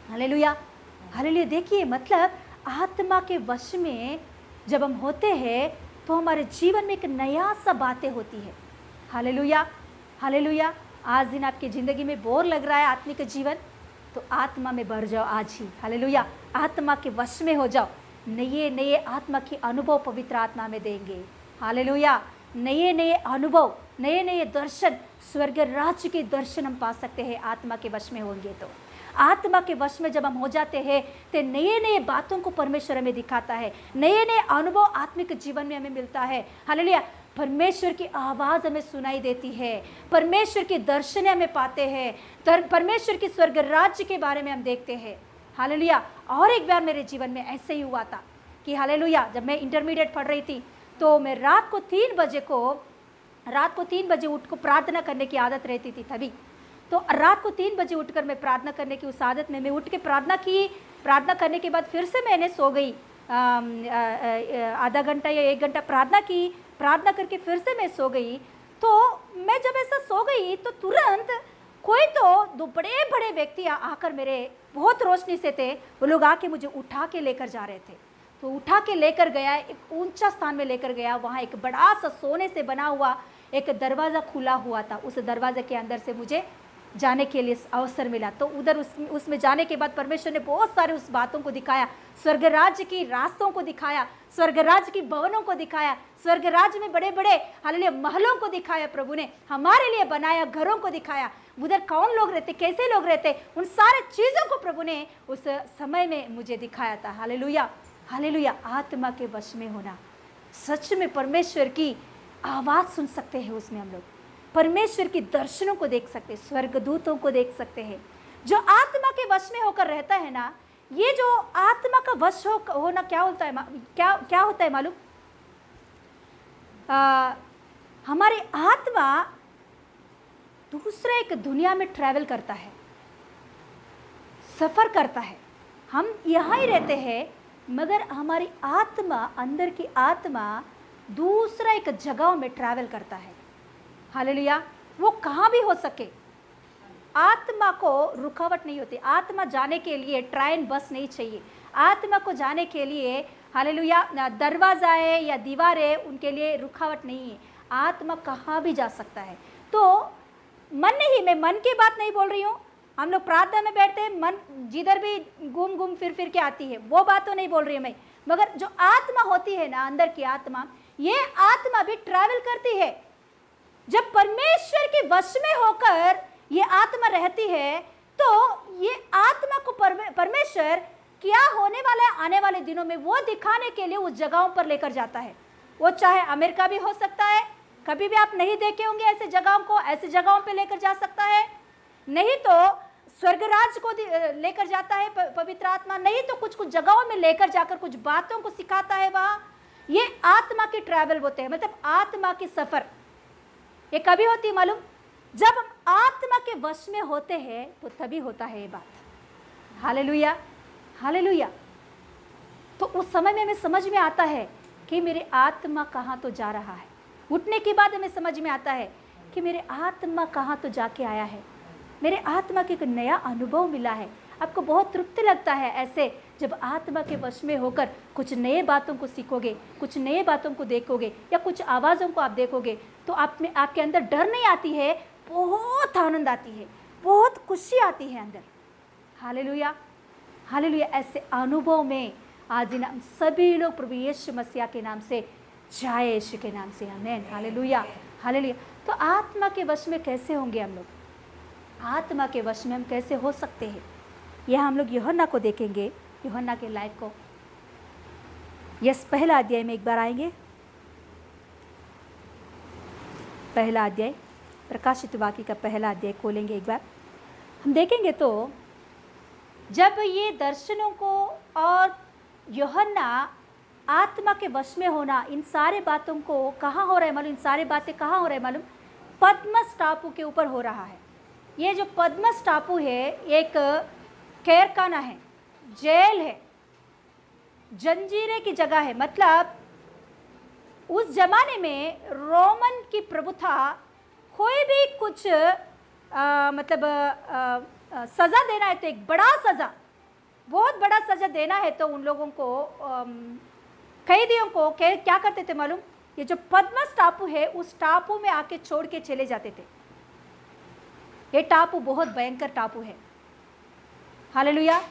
हालेलुया हालेलुया। देखिए मतलब आत्मा के वश में जब हम होते हैं तो हमारे जीवन में एक नया सा बातें होती है, हालेलुया हालेलुया। आज दिन आपकी ज़िंदगी में बोर लग रहा है आत्मिक जीवन, तो आत्मा में भर जाओ आज ही, हालेलुया। आत्मा के वश में हो जाओ, नए नए आत्मा के अनुभव पवित्र आत्मा में देंगे, हालेलुया। नए नए अनुभव, नए नए दर्शन, स्वर्ग राज्य के दर्शन हम पा सकते हैं आत्मा के वश में होंगे। तो आत्मा के वश में जब हम हो जाते हैं तो नए नए बातों को परमेश्वर हमें दिखाता है, नए नए अनुभव आत्मिक जीवन में हमें मिलता है, हालेलुया। परमेश्वर की आवाज़ हमें सुनाई देती है, परमेश्वर के दर्शन हमें पाते हैं, परमेश्वर की स्वर्ग राज्य के बारे में हम देखते हैं, हालेलुया। और एक बार मेरे जीवन में ऐसे ही हुआ था कि हालेलुया जब मैं इंटरमीडिएट पढ़ रही थी तो मैं रात को 3 बजे उठ को प्रार्थना करने की आदत रहती थी तभी। तो रात को 3 बजे उठकर मैं प्रार्थना करने की उस आदत में मैं उठ के प्रार्थना की। प्रार्थना करने के बाद फिर से मैंने सो गई, आधा घंटा या 1 घंटा प्रार्थना की, प्रार्थना करके फिर से मैं सो गई। तो मैं जब ऐसा सो गई तो तुरंत कोई तो 2 बड़े बड़े व्यक्ति आकर, मेरे बहुत रोशनी से थे, वो लोग आके मुझे उठा के लेकर जा रहे थे। तो उठा के लेकर गया, एक ऊंचा स्थान में लेकर गया। वहाँ एक बड़ा सा सोने से बना हुआ एक दरवाज़ा खुला हुआ था, उस दरवाजे के अंदर से मुझे जाने के लिए अवसर मिला। तो उधर उसमें जाने के बाद परमेश्वर ने बहुत सारे उस बातों को दिखाया, स्वर्ग राज्य की रास्तों को दिखाया, स्वर्ग राज्य की भवनों को दिखाया, स्वर्ग राज्य में बड़े बड़े हालेलुया महलों को दिखाया, प्रभु ने हमारे लिए बनाया घरों को दिखाया, उधर कौन लोग रहते, कैसे लोग रहते, उन सारे चीज़ों को प्रभु ने उस समय में मुझे दिखाया था, हालेलुया हालेलुया। आत्मा के वश में होना, सच में परमेश्वर की आवाज़ सुन सकते हैं, उसमें हम लोग परमेश्वर की दर्शनों को देख सकते हैं, स्वर्गदूतों को देख सकते हैं। जो आत्मा के वश में होकर रहता है ना, ये जो आत्मा का वश होना क्या होता है, क्या होता है मालूम? हमारी आत्मा दूसरे एक दुनिया में ट्रैवल करता है, सफ़र करता है। हम यहाँ ही रहते हैं मगर हमारी आत्मा, अंदर की आत्मा दूसरा एक जगह में ट्रैवल करता है, हालेलुया वो कहाँ भी हो सके, आत्मा को रुकावट नहीं होती। आत्मा जाने के लिए ट्रेन बस नहीं चाहिए। आत्मा को जाने के लिए हालेलुया दरवाज़ा या दीवारें उनके लिए रुकावट नहीं है। आत्मा कहाँ भी जा सकता है। तो मन नहीं, मैं मन की बात नहीं बोल रही हूँ। हम लोग प्रार्थना में बैठते हैं, मन जिधर भी घूम घूम फिर के आती है, वो बात तो नहीं बोल रही हूँ मैं। मगर जो आत्मा होती है ना, अंदर की आत्मा, ये आत्मा भी ट्रैवल करती है। जब परमेश्वर के वश में होकर ये आत्मा रहती है, तो ये आत्मा को परमेश्वर क्या होने वाला है आने वाले दिनों में वो दिखाने के लिए उस जगहों पर लेकर जाता है। वो चाहे अमेरिका भी हो सकता है, कभी भी आप नहीं देखे होंगे ऐसे जगहों को, ऐसे जगहों पे लेकर जा सकता है। नहीं तो स्वर्गराज को लेकर जाता है पवित्र आत्मा, नहीं तो कुछ कुछ जगहों में लेकर जाकर कुछ बातों को सिखाता है। वहाँ ये आत्मा की ट्रैवल होते हैं, मतलब आत्मा की सफर। ये कभी होती है मालूम, जब हम आत्मा के वश में होते हैं तो तभी होता है ये बात। Hallelujah hallelujah. तो उस समय में हमें समझ में आता है कि मेरी आत्मा कहाँ तो जा रहा है। उठने के बाद हमें समझ में आता है कि मेरे आत्मा कहाँ तो जाके आया है, मेरे आत्मा के एक नया अनुभव मिला है। आपको बहुत तृप्ति लगता है ऐसे जब आत्मा के वश में होकर कुछ नए बातों को सीखोगे, कुछ नए बातों को देखोगे या कुछ आवाज़ों को आप देखोगे, तो आप में आपके अंदर डर नहीं आती है, बहुत आनंद आती है, बहुत खुशी आती है अंदर। Hallelujah hallelujah. ऐसे अनुभव में आज इन हम सभी लोग प्रभु यीशु मसीह के नाम से जाए, यीशु के नाम से आमीन। Hallelujah hallelujah. तो आत्मा के वश में कैसे होंगे हम लोग, आत्मा के वश में हम कैसे हो सकते हैं, यह हम लोग यूहन्ना को देखेंगे, यूहन्ना के लाइफ को। यस, पहला अध्याय में एक बार आएंगे। पहला अध्याय, प्रकाशित वाक्य का पहला अध्याय खोलेंगे एक बार, हम देखेंगे तो जब ये दर्शनों को और यूहन्ना आत्मा के वश में होना, इन सारे बातों को कहाँ हो रहा है मालूम, इन सारी बातें कहाँ हो रहा है मालूम, पद्मस टापू के ऊपर हो रहा है। ये जो पद्मस टापू है एक कैरखाना है, जेल है, जंजीरें की जगह है। मतलब उस जमाने में रोमन की प्रभुता, कोई भी कुछ सज़ा देना है तो एक बड़ा सज़ा, बहुत बड़ा सज़ा देना है तो उन लोगों को कैदियों को क्या करते थे मालूम, ये जो पद्मस टापू है उस टापू में आके छोड़ के चले जाते थे। ये टापू बहुत भयंकर टापू है। हालेलुया।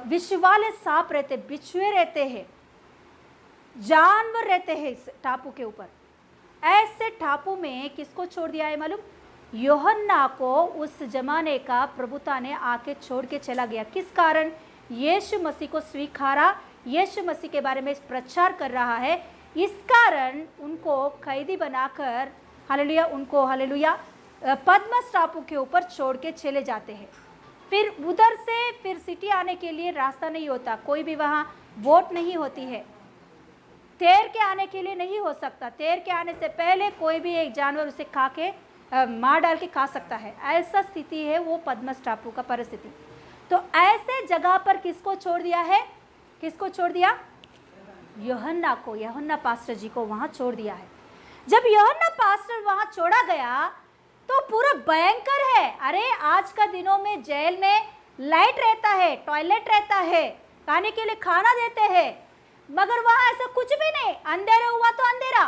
विष वाले सांप रहते, बिच्छुए रहते हैं, जानवर रहते हैं इस टापू के ऊपर। ऐसे टापू में किसको छोड़ दिया है मालूम, यूहन्ना को उस जमाने का प्रभुता ने आके छोड़ के चला गया। किस कारण, यीशु मसीह को स्वीकारा, यीशु मसीह के बारे में प्रचार कर रहा है, इस कारण उनको कैदी बनाकर हालेलुया, उनको हालेलुया पद्मस टापू के ऊपर छोड़ के चले जाते हैं। फिर उधर से फिर सिटी आने के लिए रास्ता नहीं होता, कोई भी वहाँ बोट नहीं होती है, तैर के आने के लिए नहीं हो सकता। तैर के आने से पहले कोई भी एक जानवर उसे खा के मार डाल के खा सकता है, ऐसा स्थिति है वो पद्मस टापू का परिस्थिति। तो ऐसे जगह पर किसको छोड़ दिया है, किसको छोड़ दिया, यूहन्ना को, यूहन्ना पास्टर जी को वहाँ छोड़ दिया है। जब यूहन्ना पास्टर वहाँ छोड़ा गया तो पूरा भयंकर है। अरे आज का दिनों में जेल में लाइट रहता है, टॉयलेट रहता है, खाने के लिए खाना देते हैं, मगर वहाँ ऐसा कुछ भी नहीं। अंधेरा हुआ तो अंधेरा,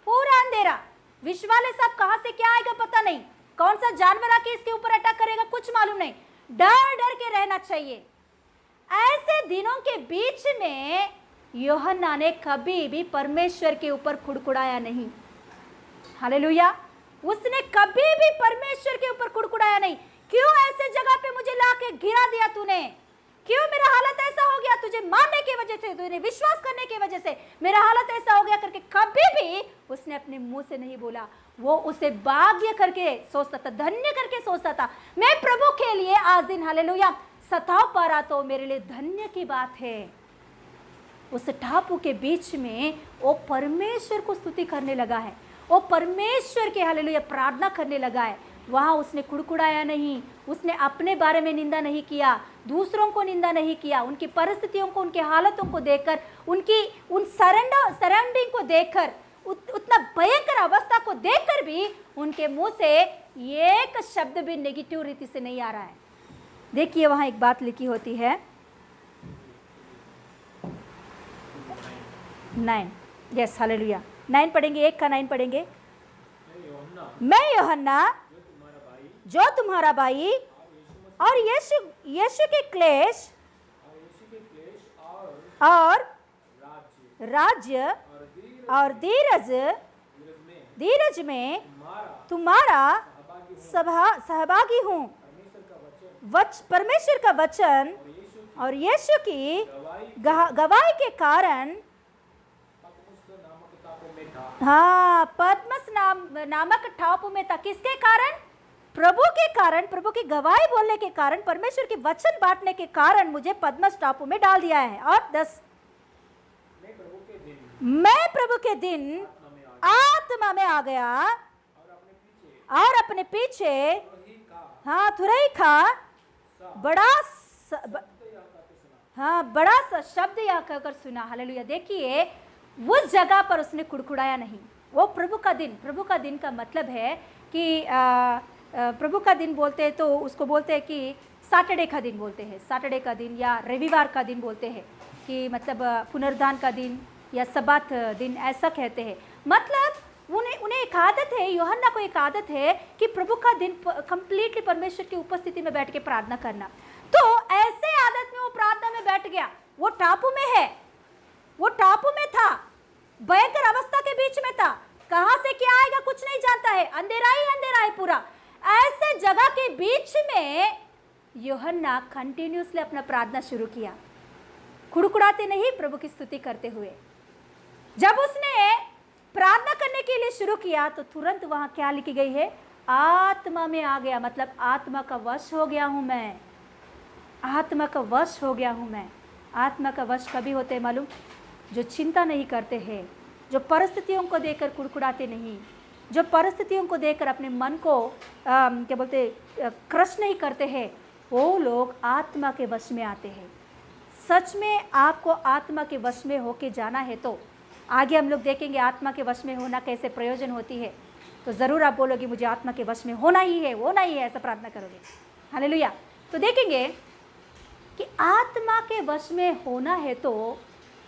पूरा अंधेरा। विश्व वाले सब कहाँ से क्या आएगा पता नहीं, कौन सा जानवर आके इसके ऊपर अटैक करेगा कुछ मालूम नहीं, डर डर के रहना चाहिए। ऐसे दिनों के बीच में यूहन्ना ने कभी भी परमेश्वर के ऊपर कुड़कुड़ाया नहीं। हालेलुया। उसने कभी भी परमेश्वर के ऊपर कुड़कुड़ाया नहीं। क्यों ऐसे जगह पे मुझे लाके गिरा दिया तूने, क्यों मेरा हालत ऐसा हो गया, तुझे मानने की वजह से, तुझे विश्वास करने की वजह से मेरा हालत ऐसा हो गया करके कभी भी उसने अपने मुंह से नहीं बोला। वो उसे भाग्य करके सोचता था, धन्य करके सोचता था, मैं प्रभु के लिए आज दिन हालेलुया सताव पा रहा तो मेरे लिए धन्य की बात है। उस टापू के बीच में वो परमेश्वर को स्तुति करने लगा है, वो परमेश्वर के हालेलुया प्रार्थना करने लगा है। वहाँ उसने कुड़कुड़ाया नहीं, उसने अपने बारे में निंदा नहीं किया, दूसरों को निंदा नहीं किया, उनकी परिस्थितियों को, उनकी हालतों को देखकर, उनकी उन सराउंडिंग को देखकर उतना भयंकर अवस्था को देखकर भी उनके मुंह से एक शब्द भी नेगेटिव रीति से नहीं आ रहा है। देखिए वहां एक बात लिखी होती है 9, यस हालेलुया, 9 पढ़ेंगे, 1 का 9 पढ़ेंगे। मैं यूहन्ना जो तुम्हारा भाई और यीशु के क्लेश और राज्य और धीरज में तुम्हारा सहभागी हूँ। परमेश्वर का वचन और यीशु की गवाही के कारण, हाँ, पद्मस नामक टापू में था। किसके कारण? प्रभु के कारण, प्रभु की गवाही बोलने के कारण, परमेश्वर की वचन बांटने के कारण मुझे पद्मस टापू में डाल दिया है। और 10, मैं प्रभु के दिन आत्मा में आ गया और अपने पीछे, हाँ, तुरही का बड़ा सा शब्द या कहकर सुना। हालेलुया। देखिए उस जगह पर उसने कुड़कुड़ाया नहीं। वो प्रभु का दिन का मतलब है कि प्रभु का दिन बोलते हैं तो उसको बोलते हैं कि सैटरडे का दिन बोलते हैं, सैटरडे का दिन या रविवार का दिन बोलते हैं, कि मतलब पुनरुद्धान का दिन या सब्बात दिन, ऐसा कहते हैं। मतलब उन्हें एक आदत है, यूहन्ना को एक आदत है कि प्रभु का दिन कंप्लीटली परमेश्वर की उपस्थिति में बैठ के प्रार्थना करना। तो ऐसे आदत में वो प्रार्थना में बैठ गया। वो टापू में है, वो टापू में था, भयंकर अवस्था के बीच में था, कहां से क्या आएगा कुछ नहीं जानता है, अंधेरा ही अंधेरा है पूरा। ऐसे जगह के बीच में यूहन्ना कंटिन्यूसली अपना प्रार्थना शुरू किया, कुड़कुड़ाते नहीं, प्रभु की स्तुति करते हुए। जब उसने प्रार्थना करने के लिए शुरू किया तो तुरंत वहां क्या लिखी गई है? आत्मा में आ गया। मतलब आत्मा का वश हो गया हूं मैं, आत्मा का वश हो गया हूं मैं। आत्मा का वश कभी होते हैं मालूम? जो चिंता नहीं करते हैं, जो परिस्थितियों को देखकर कुड़कुड़ाते नहीं, जो परिस्थितियों को देखकर अपने मन को क्या बोलते क्रश नहीं करते हैं, वो लोग आत्मा के वश में आते हैं। सच में आपको आत्मा के वश में होके जाना है तो आगे हम लोग देखेंगे आत्मा के वश में होना कैसे प्रयोजन होती है। तो ज़रूर आप बोलोगे मुझे आत्मा के वश में होना ही है, होना ही है, ऐसा प्रार्थना करोगे। हालेलुया। तो देखेंगे कि आत्मा के वश में होना है तो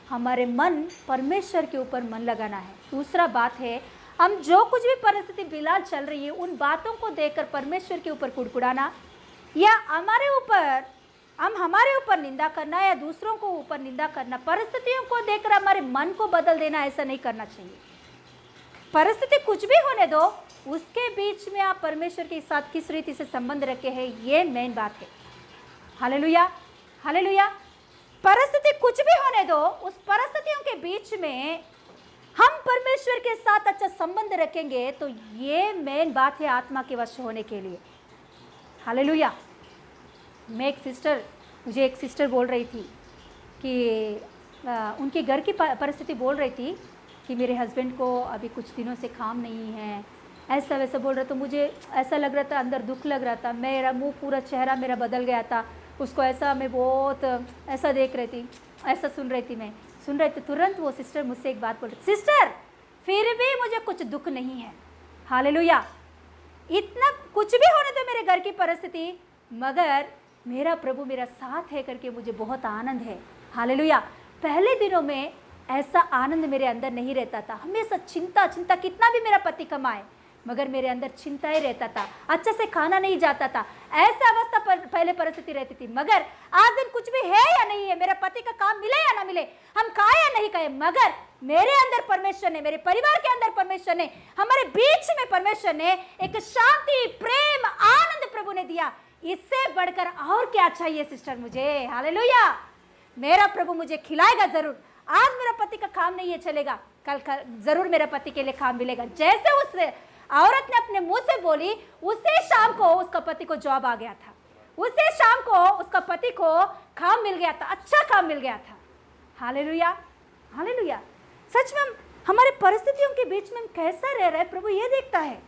हमारे मन परमेश्वर के ऊपर मन लगाना है। दूसरा बात है, हम जो कुछ भी परिस्थिति फिलहाल चल रही है उन बातों को देखकर परमेश्वर के ऊपर कुड़कुड़ाना या हमारे ऊपर निंदा करना या दूसरों को ऊपर निंदा करना, परिस्थितियों को देखकर हमारे मन को बदल देना, ऐसा नहीं करना चाहिए। परिस्थिति कुछ भी होने दो, उसके बीच में आप परमेश्वर के साथ किस रीति से संबंध रखे हैं, ये मेन बात है। Hallelujah, hallelujah. परिस्थिति कुछ भी होने दो, उस परिस्थितियों के बीच में हम परमेश्वर के साथ अच्छा संबंध रखेंगे तो ये मेन बात है आत्मा के वश होने के लिए। हालेलुया। मुझे एक सिस्टर बोल रही थी कि उनके घर की परिस्थिति बोल रही थी कि मेरे हस्बैंड को अभी कुछ दिनों से काम नहीं है, ऐसा वैसा बोल रहा। तो मुझे ऐसा लग रहा था, अंदर दुख लग रहा था, मेरा मुंह पूरा चेहरा मेरा बदल गया था। उसको ऐसा, मैं बहुत ऐसा देख रही थी, ऐसा सुन रही थी। तुरंत वो सिस्टर मुझसे एक बात बोल रही, सिस्टर फिर भी मुझे कुछ दुख नहीं है। हालेलुया। इतना कुछ भी होने दो मेरे घर की परिस्थिति, मगर मेरा प्रभु मेरा साथ है करके मुझे बहुत आनंद है। हालेलुया। पहले दिनों में ऐसा आनंद मेरे अंदर नहीं रहता था, हमेशा चिंता, कितना भी मेरा पति कमाए मगर मेरे अंदर चिंता ही रहता था, अच्छे से खाना नहीं जाता था, ऐसा अवस्था पर पहले परिस्थिति रहती थी। मगर आज दिन कुछ भी है या नहीं है, मेरा पति का काम मिले या ना मिले, हम खाए या नहीं खाए, मगर मेरे अंदर परमेश्वर ने, मेरे परिवार के अंदर परमेश्वर ने, हमारे बीच में परमेश्वर ने एक शांति, प्रेम, आनंद प्रभु ने दिया। इससे बढ़कर और क्या चाहिए सिस्टर मुझे? हालेलुया। मेरा प्रभु मुझे खिलाएगा जरूर। आज मेरा पति का काम नहीं है चलेगा, कल जरूर मेरा पति के लिए काम मिलेगा। जैसे उस औरत ने अपने मुंह से बोली, उसे शाम को उसका पति को जॉब आ गया था, उसे शाम को उसका पति को काम मिल गया था, अच्छा काम मिल गया था। Hallelujah, hallelujah. सच में हमारे परिस्थितियों के बीच में हम कैसा रह रहे हैं प्रभु ये देखता है।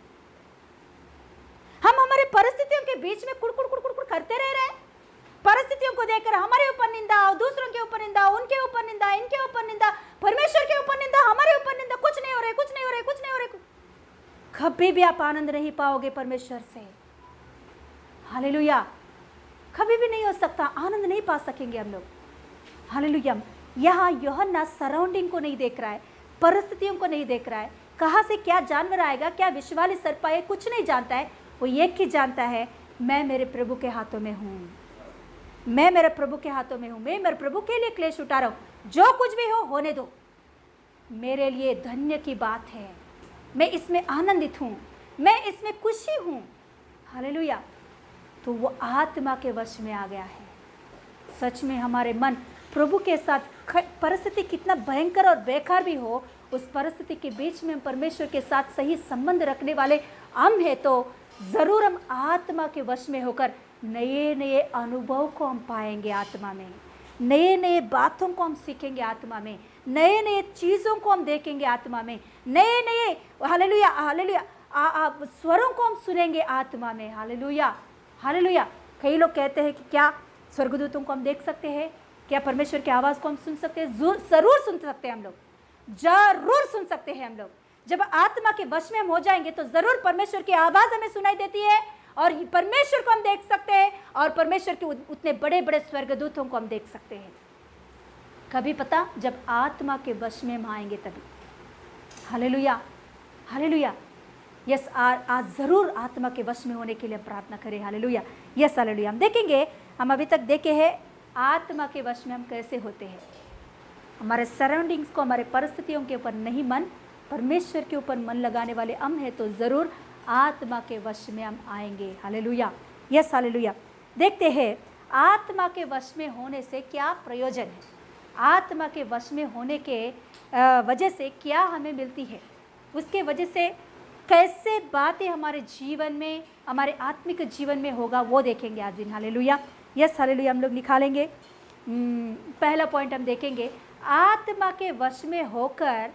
हम हमारे परिस्थितियों के बीच में कुड़कुड़ करते रह रहे हैं। परिस्थितियों को देखकर हमारे ऊपर निंदा, दूसरों के ऊपर निंदा, उनके ऊपर निंदा, इनके ऊपर निंदा, परमेश्वर के ऊपर निंदा, हमारे ऊपर निंदा, कुछ नहीं हो रहा है, कुछ नहीं कभी भी आप आनंद नहीं पाओगे परमेश्वर से। हालेलुया, कभी भी नहीं हो सकता, आनंद नहीं पा सकेंगे हम लोग। हालेलुया। यहाँ यूहन्ना सराउंडिंग को नहीं देख रहा है, परिस्थितियों को नहीं देख रहा है, कहाँ से क्या जानवर आएगा, क्या विश्वाली सर्प आए, कुछ नहीं जानता है। वो एक ही जानता है, मैं मेरे प्रभु के हाथों में हूँ, मैं मेरे प्रभु के हाथों में हूँ, मैं मेरे प्रभु के लिए क्लेश उठा रहा हूँ, जो कुछ भी हो होने दो, मेरे लिए धन्य की बात है, मैं इसमें आनंदित हूँ, मैं इसमें खुशी हूँ। हालेलुया। तो वो आत्मा के वश में आ गया है। सच में हमारे मन प्रभु के साथ, परिस्थिति कितना भयंकर और बेकार भी हो, उस परिस्थिति के बीच में हम परमेश्वर के साथ सही संबंध रखने वाले हम हैं, तो ज़रूर हम आत्मा के वश में होकर नए नए अनुभव को हम पाएंगे आत्मा में, नए नए बातों को हम सीखेंगे आत्मा में, नए नए चीज़ों को हम देखेंगे आत्मा में, नए नए हालेलुया हालेलुया स्वरों को हम सुनेंगे आत्मा में। Hallelujah hallelujah. कई लोग कहते हैं कि क्या स्वर्गदूतों को हम देख सकते हैं, क्या परमेश्वर की आवाज़ को हम सुन सकते हैं? ज़रूर सुन सकते हैं हम लोग, जरूर सुन सकते हैं हम लोग। जब आत्मा के वश में हम हो जाएंगे तो ज़रूर परमेश्वर की आवाज़ हमें सुनाई देती है और परमेश्वर को हम देख सकते हैं और परमेश्वर के उतने बड़े बड़े स्वर्गदूतों को हम देख सकते हैं। कभी पता, जब आत्मा के वश में हम आएंगे तभी। Hallelujah hallelujah. यस, आज ज़रूर आत्मा के वश में होने के लिए प्रार्थना करें। Hallelujah yes hallelujah. हम देखेंगे, हम अभी तक देखे हैं आत्मा के वश में हम कैसे होते हैं। हमारे सराउंडिंग्स को, हमारे परिस्थितियों के ऊपर नहीं मन, परमेश्वर के ऊपर मन लगाने वाले हम हैं, तो ज़रूर आत्मा के वश में हम आएंगे। Hallelujah yes hallelujah. देखते हैं आत्मा के वश में होने से क्या प्रयोजन है, आत्मा के वश में होने के वजह से क्या हमें मिलती है, उसके वजह से कैसे बातें हमारे जीवन में, हमारे आत्मिक जीवन में होगा, वो देखेंगे आज दिन। Hallelujah yes hallelujah. हम लोग निकालेंगे पहला पॉइंट, हम देखेंगे आत्मा के वश में होकर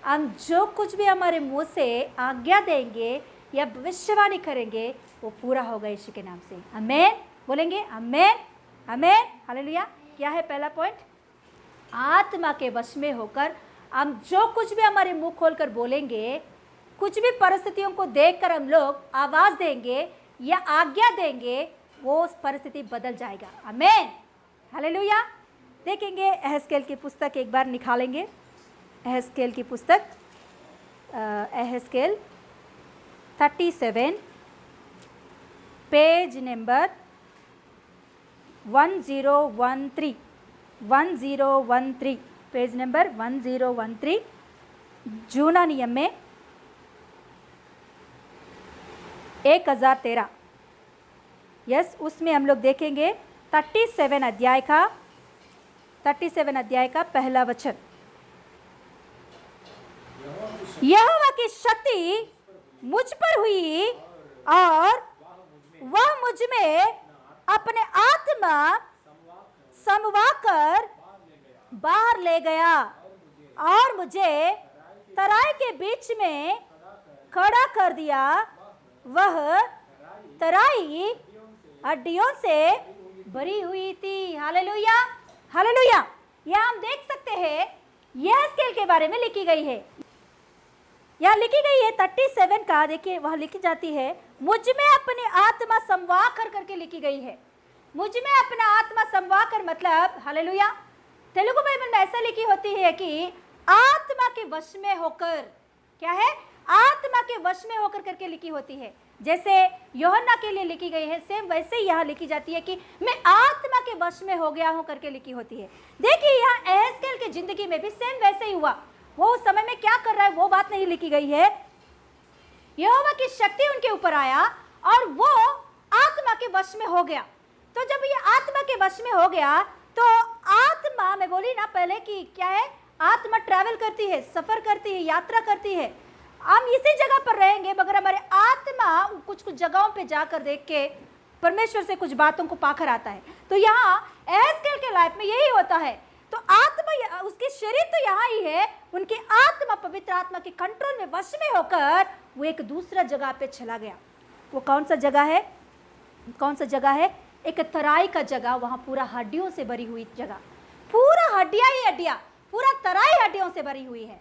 हम जो कुछ भी हमारे मुंह से आज्ञा देंगे या भविष्यवाणी करेंगे वो पूरा होगा यीशु के नाम से। आमेन बोलेंगे, आमेन आमेन हालेलुया। क्या है पहला पॉइंट? आत्मा के वश में होकर हम जो कुछ भी हमारे मुंह खोलकर बोलेंगे, कुछ भी परिस्थितियों को देखकर हम लोग आवाज़ देंगे या आज्ञा देंगे, वो परिस्थिति बदल जाएगा। Amen hallelujah. देखेंगे एहेजकेल की पुस्तक एक बार निकालेंगे, एहेजकेल की पुस्तक, एहेजकेल 37 पेज नंबर 1013 पेज नंबर 1013 जूना नियम में 1013 यस, उसमें हम लोग देखेंगे 37 अध्याय का पहला वचन। यहोवा की शक्ति मुझ पर हुई और वह मुझ में अपने आत्मा समवाकर बाहर ले गया और मुझे तराई के बीच में खड़ा कर दिया। वह तराई हड्डियों से भरी हुई थी। Hallelujah hallelujah. यहाँ हम देख सकते हैं यहेजकेल के बारे में लिखी गई है, यहाँ लिखी गई है 37 का, देखिए वह लिखी जाती है, मुझ में अपनी आत्मा समवा कर करके लिखी गई है। मुझ में अपना आत्मा समवा कर मतलब, हालेलुया, तेलुगु बाइबल में ऐसा लिखी होती है कि आत्मा के वश में होकर, क्या है? आत्मा के वश में होकर करके लिखी होती है। जैसे यूहन्ना के लिए लिखी गई है, सेम वैसे ही यहाँ लिखी जाती है कि मैं आत्मा के वश में हो गया हूँ करके लिखी होती है। देखिए यहाँ एहेजकेल की जिंदगी में भी सेम वैसे ही हुआ। वो उस समय में क्या कर रहा है वो बात नहीं लिखी गई है। यहोवा की शक्ति उनके ऊपर आया और वो आत्मा के वश में हो गया। तो जब ये आत्मा के वश में हो गया तो आत्मा, मैं बोली ना पहले कि क्या है, आत्मा ट्रैवल करती है, सफर करती है, यात्रा करती है। हम इसी जगह पर रहेंगे मगर हमारे आत्मा कुछ कुछ जगहों पे जाकर देख के परमेश्वर से कुछ बातों को पाकर आता है। तो यहाँ एहेजकेल के लाइफ में यही होता है। तो आत्मा, उसके शरीर तो यहाँ ही है, उनकी आत्मा पवित्र आत्मा के कंट्रोल में, वश में होकर वो एक दूसरा जगह पे चला गया। वो कौन सा जगह है? कौन सा जगह है? एक तराई का जगह, वहाँ पूरा हड्डियों से भरी हुई जगह, पूरा हड्डियाँ ही हड्डियाँ, पूरा तराई हड्डियों से भरी हुई है।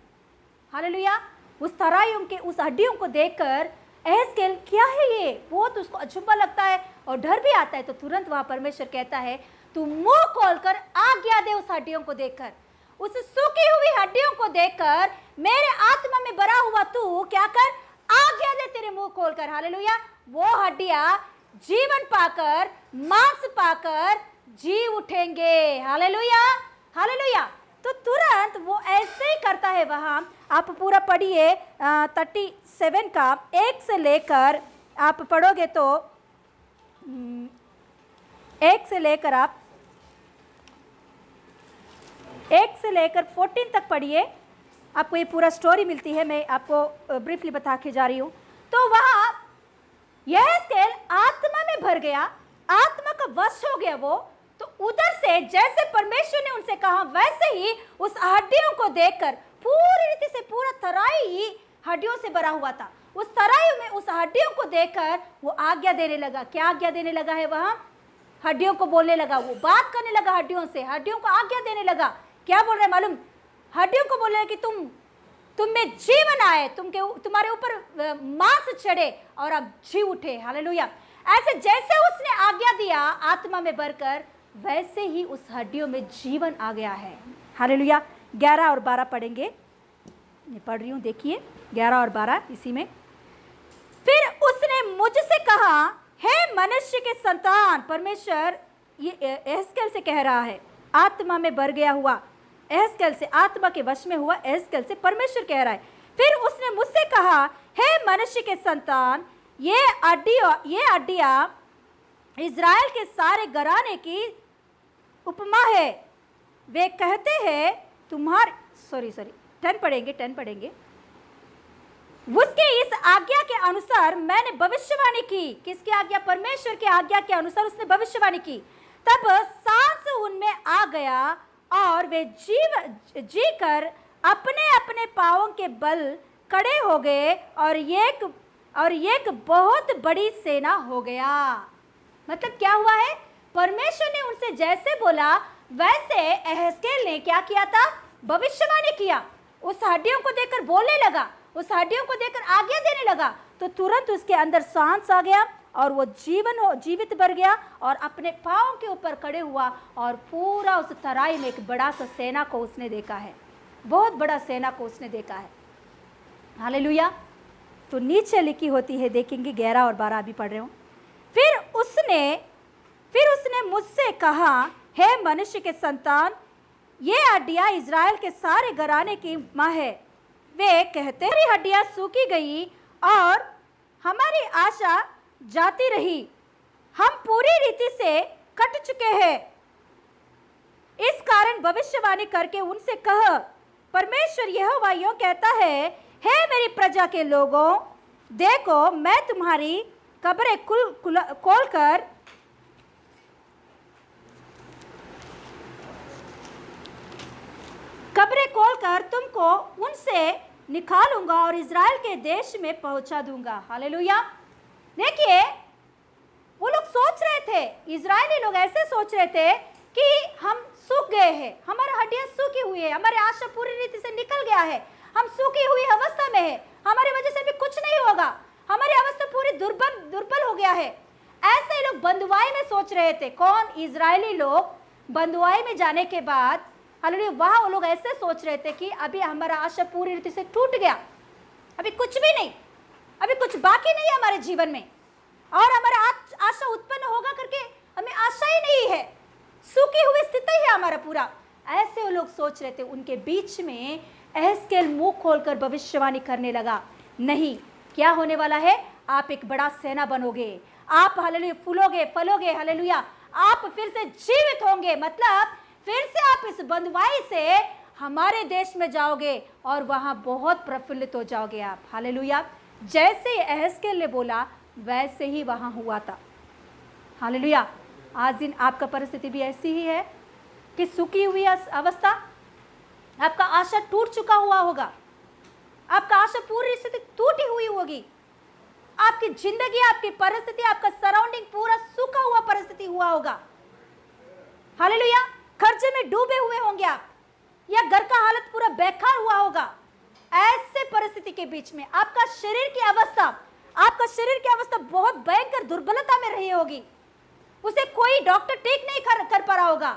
हालेलुया। उस तराइयों के उस हड्डियों को देखकर एहezकेल क्या है ये, बहुत उसको अचंभा लगता है और डर भी आता है। तो तुरंत वहां परमेश्वर कहता है तू मुंह खोलकर आज्ञा दे उस हड्डियों को देखकर, उस सूखी हुई हड्डियों को देखकर मेरे आत्मा में भरा हुआ तू क्या कर, आज्ञा दे तेरे मुंह खोलकर। हालेलुया। वो हड्डियां जीवन पाकर, मांस पाकर जी उठेंगे। Hallelujah, hallelujah. तो तुरंत वो ऐसे ही करता है। वहां आप पूरा पढ़िए 37 का 1 से लेकर आप पढ़ोगे तो 1 से लेकर आप 1 से लेकर 14 तक पढ़िए, आपको ये पूरा स्टोरी मिलती है। मैं आपको ब्रीफली बता के जा रही हूँ। तो वहाँ यहेजकेल आत्मा में भर गया, आत्मा का वश हो गया वो। तो उधर से जैसे परमेश्वर ने उनसे कहा वैसे ही उस हड्डियों को देखकर पूरी रीति से पूरा तराई ही हड्डियों से भरा हुआ था। उस तराई में उस हड्डियों को देखकर वो आज्ञा देने लगा। क्या आज्ञा देने लगा है? वहाँ हड्डियों को बोलने लगा, वो बात करने लगा हड्डियों से, हड्डियों को आज्ञा देने लगा। क्या बोल रहे हैं मालूम? हड्डियों को बोल रहे हैं कि तुम में जीवन आए, तुम्हारे ऊपर मांस चढ़े और अब जी उठे। हालेलुया। ऐसे जैसे उसने आज्ञा दिया आत्मा में भरकर, वैसे ही उस हड्डियों में जीवन आ गया है। हालेलुया। 11 और 12 पढ़ेंगे, मैं पढ़ रही हूँ, देखिए 11 और 12 इसी में। फिर उसने मुझसे कहा, हे मनुष्य के संतान, परमेश्वर ये एहezकेल से कह रहा है, आत्मा में भर गया हुआ एहezकेल से, आत्मा के वश में हुआ एहezकेल से परमेश्वर कह रहा है। फिर उसने मुझसे कहा, हे मनुष्य के संतान, ये हड्डियां इज़राइल के सारे घराने की उपमा है। वे कहते हैं तुम्हारे 10 पढ़ेंगे। उसके इस आज्ञा के अनुसार मैंने भविष्यवाणी की। किसकी आज्ञा? परमेश्वर की आज्ञा के अनुसार उसने भविष्यवाणी की। तब सांस उनमें आ गया और वे जी कर अपने अपने पांवों के बल खड़े हो गए और एक बहुत बड़ी सेना हो गया। मतलब क्या हुआ है? परमेश्वर ने उनसे जैसे बोला वैसे एहezकेल ने क्या किया था? भविष्यवाणी किया। उस हड्डियों को देखकर बोलने लगा, उस हड्डियों को देखकर आज्ञा देने लगा। तो तुरंत उसके अंदर सांस आ गया और वो जीवित भर गया और अपने पांवों के ऊपर खड़े हुआ और पूरा उस तराई में एक बड़ा सा सेना को उसने देखा है, बहुत बड़ा सेना को उसने देखा है। हालेलुया। तो नीचे लिखी होती है, देखेंगे 11 और 12 अभी पढ़ रहे हूँ। फिर उसने मुझसे कहा, हे मनुष्य के संतान, ये हड्डियां इज़राइल के सारे घराने की माँ है। वे कहते हैं हमारी हड्डियां सूखी गई और हमारी आशा जाती रही, हम पूरी रीति से कट चुके हैं। इस कारण भविष्यवाणी करके उनसे कह, परमेश्वर यहोवा यूं कहता है, हे मेरी प्रजा के लोगों, देखो मैं तुम्हारी कब्रें खोलकर तुमको उनसे निकालूंगा और इज़राइल के देश में पहुंचा दूंगा। हालेलुया। देखिए, वो लोग सोच रहे थे, इज़राइली लोग ऐसे सोच रहे थे कि हम सूख गए हैं, हमारी हड्डियां सूखी हुई है, हमारी आशा पूरी रीति से निकल गया है, हम सूखी हुई अवस्था में है, हमारी वजह से भी कुछ नहीं होगा, हमारी अवस्था पूरी दुर्बल हो गया है। ऐसे लोग बंधुआई में सोच रहे थे। कौन? इज़राइली लोग बंधुआई में जाने के बाद, हालेलुया, वहाँ वो लोग ऐसे सोच रहे थे कि अभी हमारा आशा पूरी रीति से टूट गया, अभी कुछ भी नहीं, अभी कुछ बाकी नहीं है हमारे जीवन में और हमारा आशा उत्पन्न होगा करके हमें आशा ही नहीं है, सूखी हुई स्थिति है हमारा पूरा। ऐसे वो लोग सोच रहे थे। उनके बीच में एहezकेल मुंह खोलकर भविष्यवाणी करने लगा, नहीं, क्या होने वाला है? आप एक बड़ा सेना बनोगे, आप हालेलुया फलोगे, हालेलुया, आप फिर से जीवित होंगे। मतलब फिर से आप इस बंधुआई से हमारे देश में जाओगे और वहां बहुत प्रफुल्लित हो जाओगे आप। हालेलुया। जैसे एहezकेल ने बोला वैसे ही वहां हुआ था। हालेलुया। आज दिन आपका परिस्थिति भी ऐसी ही है कि सूखी हुई अवस्था, आपका आशा टूट चुका हुआ होगा, आपका आशा पूरी स्थिति टूटी हुई होगी, आपकी जिंदगी, आपकी परिस्थिति, आपका सराउंडिंग पूरा सूखा हुआ परिस्थिति हुआ होगा। हालेलुया। कर्जे में डूबे हुए होंगे आप, या घर का हालत पूरा बेकार हुआ होगा। ऐसे परिस्थिति के बीच में आपका शरीर की अवस्था बहुत भयंकर दुर्बलता में रही होगी, उसे कोई डॉक्टर ठीक नहीं कर पा रहा होगा,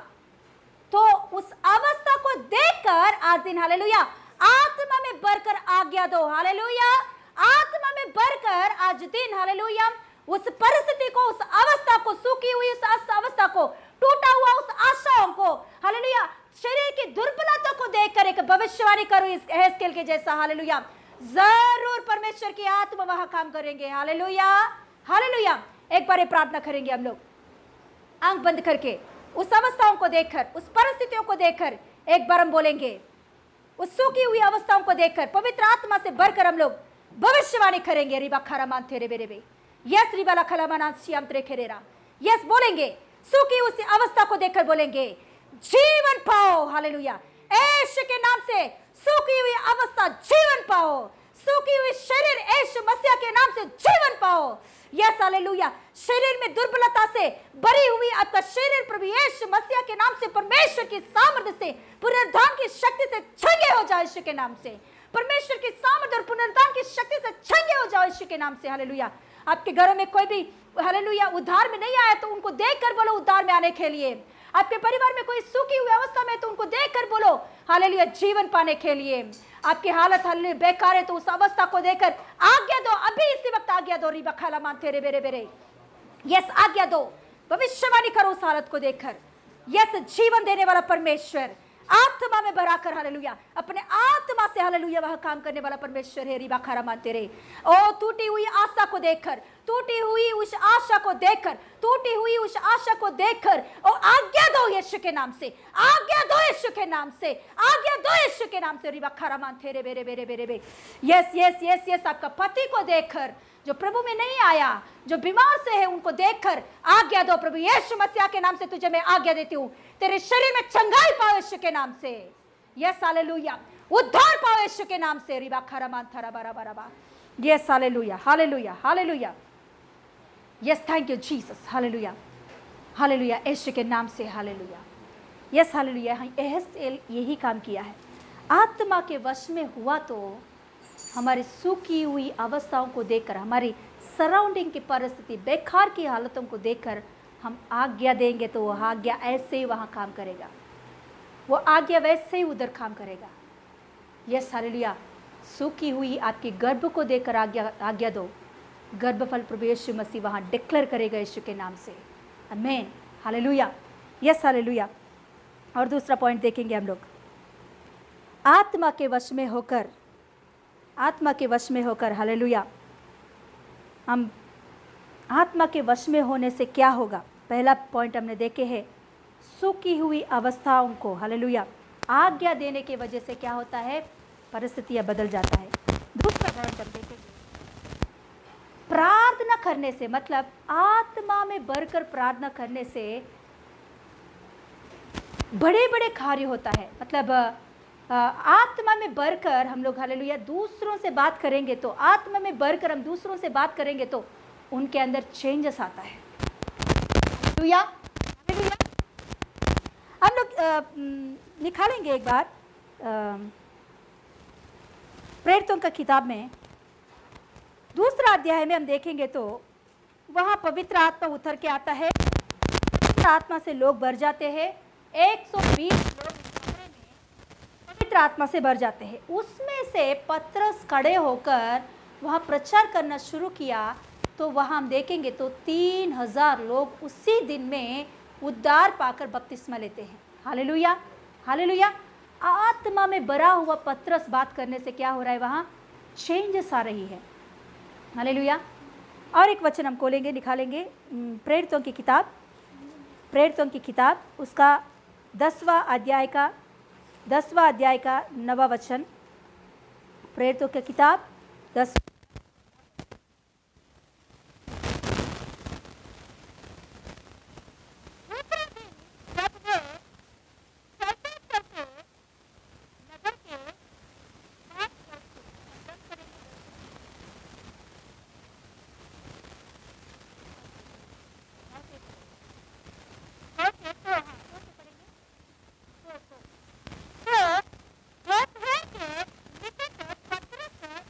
तो उस अवस्था को देखकर आज दिन हालेलुया आत्मा में बढ़कर आज्ञा दो, हालेलुया आत्मा में बढ़कर आज दिन हालेलुया उस परिस्थिति को, उस अवस्था को, सूखी हुई उस अवस्था को, टूटा हुआ उस आशाओं को, हालेलुया शरीर की दुर्बलता को देखकर एक भविष्यवाणी करो इस हेस्केल के जैसा, हालेलुया जरूर परमेश्वर की आत्मा वहां काम करेंगे, हालेलुया हालेलुया। एक बार प्रार्थना करेंगे हम लोग आंख बंद करके, उस अवस्थाओं को देखकर, उस परिस्थितियों को देखकर एक बार हम बोलेंगे, उस सूखी हुई अवस्थाओं को देखकर पवित्र आत्मा से भरकर हम लोग भविष्यवाणी करेंगे। रिबा खरामान तेरे बेरे बे, यस रिबा ला खलामाना श्याम तेरे खेरेरा, यस बोलेंगे, सूखी उस अवस्था को देखकर बोलेंगे जीवन पाओ, हालेलुया यीशु के नाम से सूखी हुई अवस्था जीवन पाओ, सूखी हुई शरीर यीशु मसीह के नाम से जीवन पाओ, यस हालेलुया शरीर में दुर्बलता से भरी हुई आपका शरीर प्रभु यीशु मसीह के नाम से परमेश्वर की सामर्थ्य से, पुनरुत्थान की शक्ति से चंगे हो जाए यीशु के नाम से, परमेश्वर की सामर्थ्य और पुनरुत्थान की शक्ति से चंगे हो जाओ यीशु के नाम से, हालेलुया। आपके घरों में कोई भी हालेलुया उद्धार में नहीं आया तो उनको देखकर बोलो उद्धार में आने के लिए, आपके परिवार में कोई सूखी हुई अवस्था में तो उनको देखकर बोलो हालेलुया जीवन पाने के लिए, आपकी हालत हालेलुया बेकार है तो उस अवस्था को देखकर आज्ञा दो, अभी इसी वक्त आज्ञा दो, रिबा खाला मान तेरे बेरे बेरे, यस आज्ञा दो, भविष्यवाणी करो उस हालत को देखकर, यस जीवन देने वाला परमेश्वर आत्मा में भराकर हालेलुया अपने आत्मा से हालेलुया वह काम करने वाला परमेश्वर है, रिबा खारा मान तेरे। ओ टूटी हुई आशा को देखकर, टूटी हुई उस आशा को देखकर, टूटी हुई उस आशा को देखकर ओ आज्ञा दो यीशु के नाम से, आज्ञा दो यीशु के नाम से, आज्ञा दो यीशु के नाम से, रिबा खारा मान तेरे बेरे बेरे बेरे बे, यस यस यस यस आपका पति को देखकर जो प्रभु में नहीं आया, जो बीमार से है उनको देखकर आज्ञा दो, प्रभु यीशु मसीह के नाम से तुझे मैं आज्ञा देती हूँ, तेरे शरीर में चंगाई पाओ यीशु के नाम से, यस हालेलुया उद्धार पाओ यीशु के नाम से, रिबा खरामान थरा बारा बारा बा, yes hallelujah hallelujah hallelujah, yes thank you Jesus, hallelujah hallelujah Yeshu के नाम से, हालेलुया यस हालेलुया। यही काम किया है, आत्मा के वश में हुआ तो हमारी सूखी हुई अवस्थाओं को देखकर, हमारी सराउंडिंग की परिस्थिति बेकार की हालतों को देखकर हम आज्ञा देंगे तो वह आज्ञा ऐसे ही वहाँ काम करेगा, वो आज्ञा वैसे ही उधर काम करेगा, यस हालेलुया। सूखी हुई आपकी गर्भ को देखकर आज्ञा दो, गर्भफल प्रभु यीशु मसीह वहाँ डिक्लेयर करेगा यीशु के नाम से, आमीन हालेलुया यस हालेलुया। और दूसरा पॉइंट देखेंगे हम लोग, आत्मा के वश में होकर, आत्मा के वश में होकर हालेलुया हम आत्मा के वश में होने से क्या होगा। पहला पॉइंट हमने देखे है, सूखी हुई अवस्थाओं को हालेलुया आज्ञा देने की वजह से क्या होता है, परिस्थितियां बदल जाता है। दूसरा पॉइंट हम देखेंगे, प्रार्थना करने से, मतलब आत्मा में बढ़कर प्रार्थना करने से बड़े बड़े कार्य होता है, मतलब आत्मा में बढ़कर हम लोग हालेलुया दूसरों से बात करेंगे तो, आत्मा में बढ़कर हम दूसरों से बात करेंगे तो उनके अंदर चेंजेस आता है, हालेलुया हालेलुया। हम लोग निकालेंगे एक बार प्रेरितों का किताब में दूसरा अध्याय में हम देखेंगे तो वहाँ पवित्र आत्मा उतर के आता है, पवित्र आत्मा से लोग भर जाते हैं, 120 लोग पवित्र आत्मा से भर जाते हैं। उसमें से पतरस खड़े होकर वहाँ प्रचार करना शुरू किया तो वहाँ हम देखेंगे तो 3000 लोग उसी दिन में उद्धार पाकर बपतिस्मा लेते हैं, हालेलुया हालेलुया। आत्मा में भरा हुआ पतरस बात करने से क्या हो रहा है, वहाँ चेंजेस आ रही है, हालेलुया। और एक वचन हम खोलेंगे, निकालेंगे प्रेरितों की किताब, प्रेरितों की किताब उसका 10वां अध्याय का 9वां वचन, प्रेरितों की किताब 10 तो दोपहर के निकट पतरस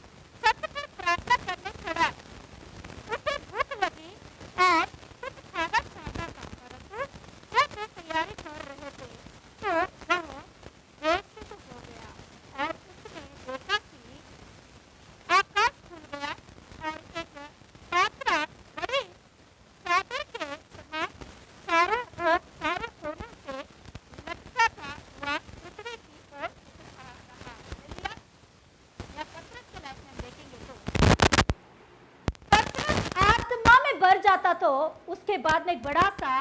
जाता तो उसके बाद में एक बड़ा सा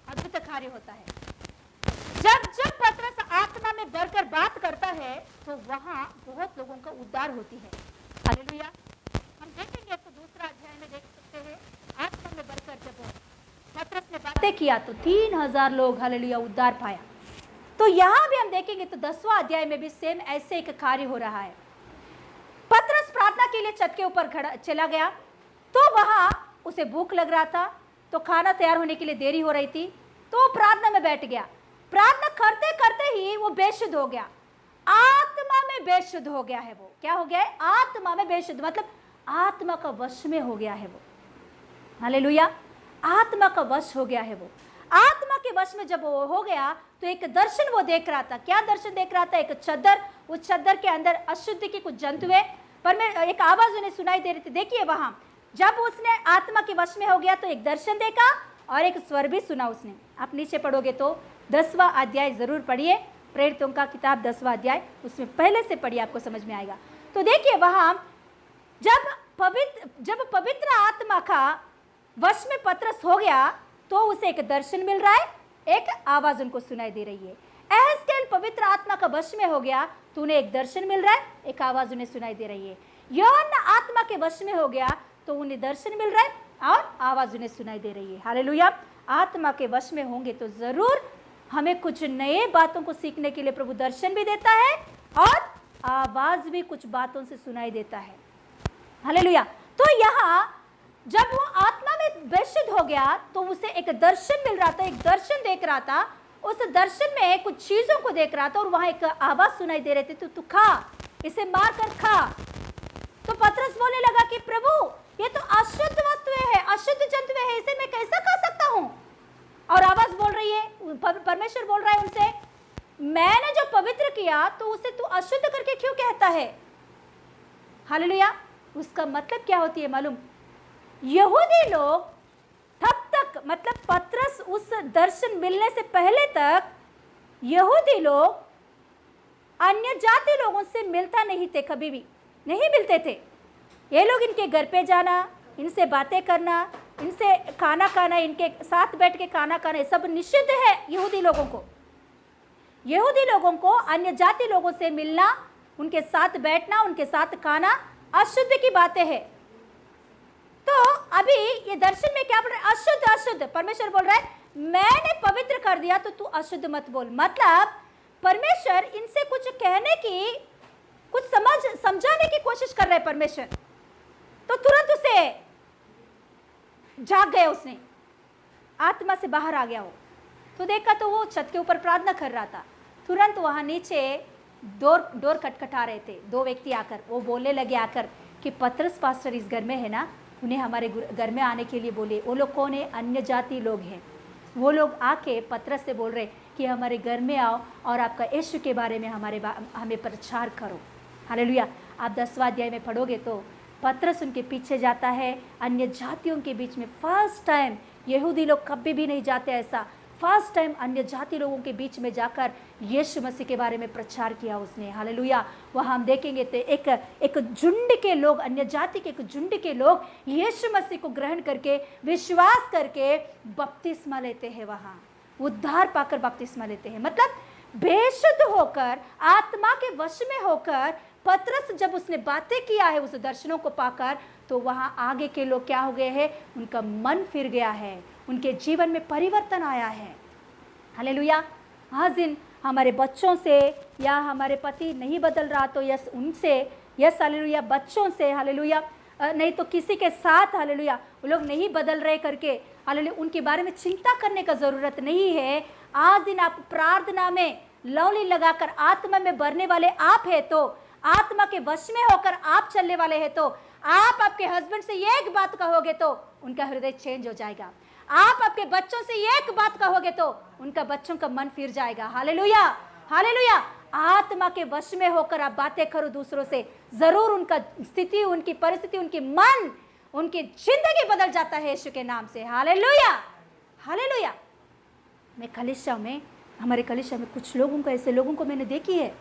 अद्भुत कार्य होता है। जब जब पतरस आत्मा में बढ़कर बात करता है तो वहां बहुत लोगों का उद्धार होती है। हालेलुया। हम देखेंगे तो दूसरा अध्याय में देख सकते हैं, आत्मा में बढ़कर जब पतरस ने बातें किया तो 3000 लोग हालेलुया उद्धार पाया। तो यहां भी हम देखेंगे तो 10वां अध्याय में भी सेम ऐसे एक कार्य हो रहा है। पतरस प्रार्थना के लिए छत के ऊपर खड़ा चला गया, तो वहां उसे भूख लग रहा था, तो खाना तैयार होने के लिए देरी हो रही थी, तो वो प्रार्थना में बैठ गया। प्रार्थना करते करते ही वो बेशुद्ध हो गया, आत्मा में बेशुद्ध हो गया है। वो क्या हो गया है? आत्मा में बेशुद्ध, मतलब आत्मा का वश में हो गया है वो। हालेलुया। आत्मा का वश हो गया है वो। आत्मा के वश में जब वो हो गया तो एक दर्शन वो देख रहा था। क्या दर्शन देख रहा था? एक चद्दर, उस चद्दर के अंदर अशुद्धि की कुछ जंतु है, पर मैं एक आवाज उन्हें सुनाई दे रही थी। देखिए वहां जब उसने आत्मा के वश में हो गया तो एक दर्शन देखा और एक स्वर भी सुना उसने। आप नीचे पढ़ोगे तो 10वां अध्याय जरूर पढ़िए, प्रेरितों का किताब 10वां अध्याय, उसमें पहले से पढ़िए, आपको समझ में आएगा। तो देखिए वहां जब पवित्र आत्मा का वश में पतरस हो गया तो उसे एक दर्शन मिल रहा है, एक आवाज उनको सुनाई दे रही है। एहस्केल पवित्र आत्मा का वश में हो गया तो उन्हें एक दर्शन मिल रहा है, एक आवाज उन्हें सुनाई दे रही है। यूहन्ना आत्मा के वश में हो गया तो उन्हें दर्शन मिल रहा है और आवाज उन्हें सुनाई दे रही है। हालेलुया। आत्मा के वश में होंगे तो जरूर हमें कुछ नए बातों को सीखने के लिए प्रभु दर्शन भी देता है और आवाज भी कुछ बातों से सुनाई देता है। हालेलुया। तो यहाँ जब वो आत्मा में बेशुद्ध हो गया तो उसे एक दर्शन मिल रहा था, एक दर्शन देख रहा था। उस दर्शन में कुछ चीजों को देख रहा था और वहां एक आवाज सुनाई दे रही थी, तू खा, इसे मार कर खा। तो पतरस बोलने लगा कि प्रभु ये तो अशुद्ध वस्तुएं है, अशुद्ध जंतुएं है, इसे मैं कैसा खा सकता हूं? और आवाज बोल रही है, परमेश्वर बोल रहा है उनसे, मैंने जो पवित्र किया तो उसे तू अशुद्ध करके क्यों कहता है? हालेलुया। उसका मतलब क्या होती है मालूम? यहूदी लोग तब तक, मतलब पतरस उस दर्शन मिलने से पहले तक यहूदी लोग अन्य जाति लोगों से मिलता नहीं थे, कभी भी नहीं मिलते थे। ये लोग इनके घर पे जाना, इनसे बातें करना, इनसे खाना खाना, इनके साथ बैठ के खाना खाना, ये सब निषिद्ध है यहूदी लोगों को। यहूदी लोगों को अन्य जाति लोगों से मिलना, उनके साथ बैठना, उनके साथ खाना अशुद्ध की बातें हैं। तो अभी ये दर्शन में क्या बोल रहा है? अशुद्ध, अशुद्ध। परमेश्वर बोल रहा है मैंने पवित्र कर दिया तो तू अशुद्ध मत बोल। मतलब परमेश्वर इनसे कुछ कहने की, कुछ समझाने की कोशिश कर रहा है परमेश्वर। तो तुरंत उसे जाग गया, उसने आत्मा से बाहर आ गया वो। तो देखा तो वो छत के ऊपर प्रार्थना कर रहा था। तुरंत वहां नीचे डोर खटखटा रहे थे। 2 व्यक्ति आकर वो बोलने लगे आकर कि पतरस पास्टर इस घर में है ना, उन्हें हमारे घर में आने के लिए बोले। वो लोग कौन है? अन्य जाति लोग हैं। वो लोग आके पतरस से बोल रहे कि हमारे घर में आओ और आपका यीशु के बारे में हमें प्रचार करो। हालेलुया। आप 10वां अध्याय में पढ़ोगे तो पतरस उनके पीछे जाता है अन्य जातियों के बीच में। फर्स्ट टाइम, यहूदी लोग कभी भी नहीं जाते ऐसा, फर्स्ट टाइम अन्य जाति लोगों के बीच में जाकर यीशु मसीह के बारे में प्रचार किया उसने। हालेलुया। वहाँ हम देखेंगे तो एक झुंड के लोग, अन्य जाति के एक झुंड के लोग यीशु मसीह को ग्रहण करके, विश्वास करके बपतिस्मा लेते हैं। वहाँ उद्धार पाकर बपतिस्मा लेते हैं। मतलब बेशुद्ध होकर, आत्मा के वश में होकर पतरस जब उसने बातें किया है उस दर्शनों को पाकर, तो वहाँ आगे के लोग क्या हो गए हैं? उनका मन फिर गया है, उनके जीवन में परिवर्तन आया है। हालेलुया। आज दिन हमारे बच्चों से या हमारे पति नहीं बदल रहा तो यस उनसे, यस हालेलुया, बच्चों से हालेलुया, नहीं तो किसी के साथ हालेलुया वो लोग नहीं बदल रहे करके हालेलुया उनके बारे में चिंता करने का ज़रूरत नहीं है। आज दिन आप प्रार्थना में लौली लगाकर आत्मा में भरने वाले आप है, तो आत्मा के वश में होकर आप चलने वाले हैं, तो आप आपके हस्बैंड से एक बात कहोगे तो उनका हृदय चेंज हो जाएगा। आप आपके बच्चों से एक बात कहोगे तो उनका बच्चों का मन फिर जाएगा। Hallelujah, hallelujah. आत्मा के वश में होकर आप बातें करो दूसरों से, जरूर उनका स्थिति, उनकी परिस्थिति, उनकी मन, उनकी जिंदगी बदल जाता है यीशु के नाम से। Hallelujah, hallelujah. मैं कलीसिया में, हमारे कलीसिया में कुछ लोगों को, ऐसे लोगों को मैंने देखी है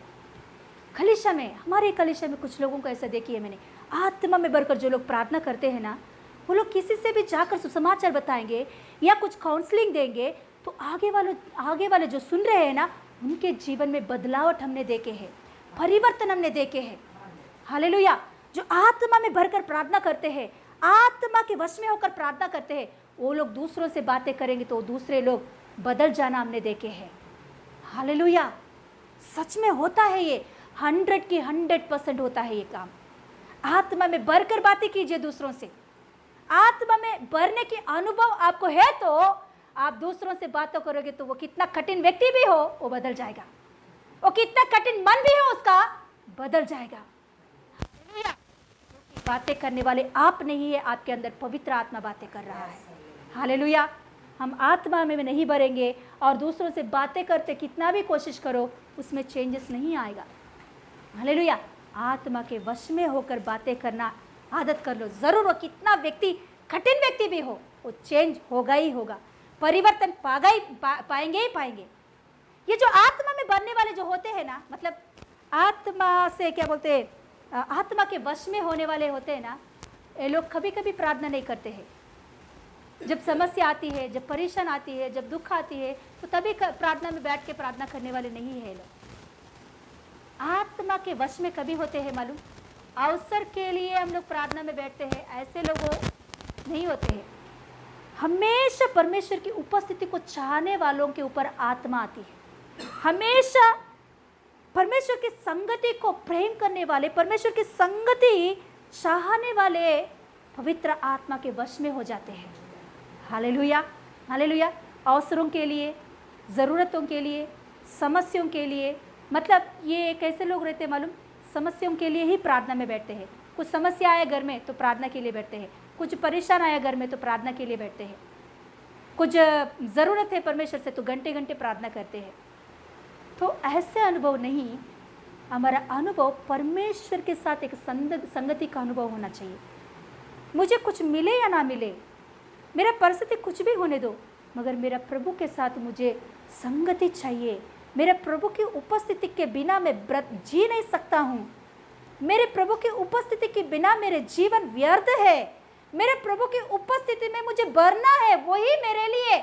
कलीसिया में, हमारे कलीसिया में कुछ लोगों को ऐसा देखी है मैंने। आत्मा में भरकर जो लोग प्रार्थना करते हैं ना, वो लोग किसी से भी जाकर सुसमाचार बताएंगे या कुछ काउंसलिंग देंगे तो आगे वाले जो सुन रहे हैं ना, उनके जीवन में बदलावट हमने देखे हैं, परिवर्तन हमने देखे हैं। हालेलुया। जो आत्मा में भरकर प्रार्थना करते हैं, आत्मा के वश में होकर प्रार्थना करते हैं, वो लोग दूसरों से बातें करेंगे तो दूसरे लोग बदल जाना हमने देखे हैं। हालेलुया। सच में होता है ये, 100% होता है ये काम। आत्मा में भरकर बातें कीजिए दूसरों से। आत्मा में भरने की अनुभव आपको है तो आप दूसरों से बातों करोगे तो वो कितना कठिन व्यक्ति भी हो वो बदल जाएगा, वो कितना कठिन मन भी हो उसका बदल जाएगा। बातें करने वाले आप नहीं है, आपके अंदर पवित्र आत्मा बातें कर रहा है। हालेलुया। हम आत्मा में नहीं भरेंगे और दूसरों से बातें करते कितना भी कोशिश करो उसमें चेंजेस नहीं आएगा। हालेलुया। आत्मा के वश में होकर बातें करना आदत कर लो। जरूर वो कितना व्यक्ति कठिन व्यक्ति भी हो वो चेंज होगा ही होगा, परिवर्तन पाएंगे ही पाएंगे। ये जो आत्मा में बनने वाले जो होते हैं ना, मतलब आत्मा से क्या बोलते हैं, आत्मा के वश में होने वाले होते हैं ना, ये लोग कभी कभी प्रार्थना नहीं करते हैं। जब समस्या आती है, जब परेशान आती है, जब दुख आती है तो तभी प्रार्थना में बैठ के प्रार्थना करने वाले नहीं है लोग। आत्मा के वश में कभी होते हैं मालूम, अवसर के लिए हम लोग प्रार्थना में बैठते हैं, ऐसे लोग नहीं होते हैं। हमेशा परमेश्वर की उपस्थिति को चाहने वालों के ऊपर आत्मा आती है। हमेशा परमेश्वर की संगति को प्रेम करने वाले, परमेश्वर की संगति चाहने वाले पवित्र आत्मा के वश में हो जाते हैं। हालेलुया। हालेलुया। अवसरों के लिए, ज़रूरतों के लिए, समस्याओं के लिए, मतलब ये कैसे लोग रहते हैं मालूम, समस्याओं के लिए ही प्रार्थना में बैठते हैं। कुछ समस्या आए घर में तो प्रार्थना के लिए बैठते हैं, कुछ परेशान आया घर में तो प्रार्थना के लिए बैठते हैं, कुछ ज़रूरत है परमेश्वर से तो घंटे घंटे प्रार्थना करते हैं। तो ऐसे अनुभव नहीं, हमारा अनुभव परमेश्वर के साथ एक संगति का अनुभव होना चाहिए। मुझे कुछ मिले या ना मिले, मेरा परिस्थिति कुछ भी होने दो, मगर मेरा प्रभु के साथ मुझे संगति चाहिए। मेरे प्रभु की उपस्थिति के बिना मैं व्रत जी नहीं सकता हूँ। मेरे प्रभु की उपस्थिति के बिना मेरे जीवन व्यर्थ है। मेरे प्रभु की उपस्थिति में मुझे भरना है, वही मेरे लिए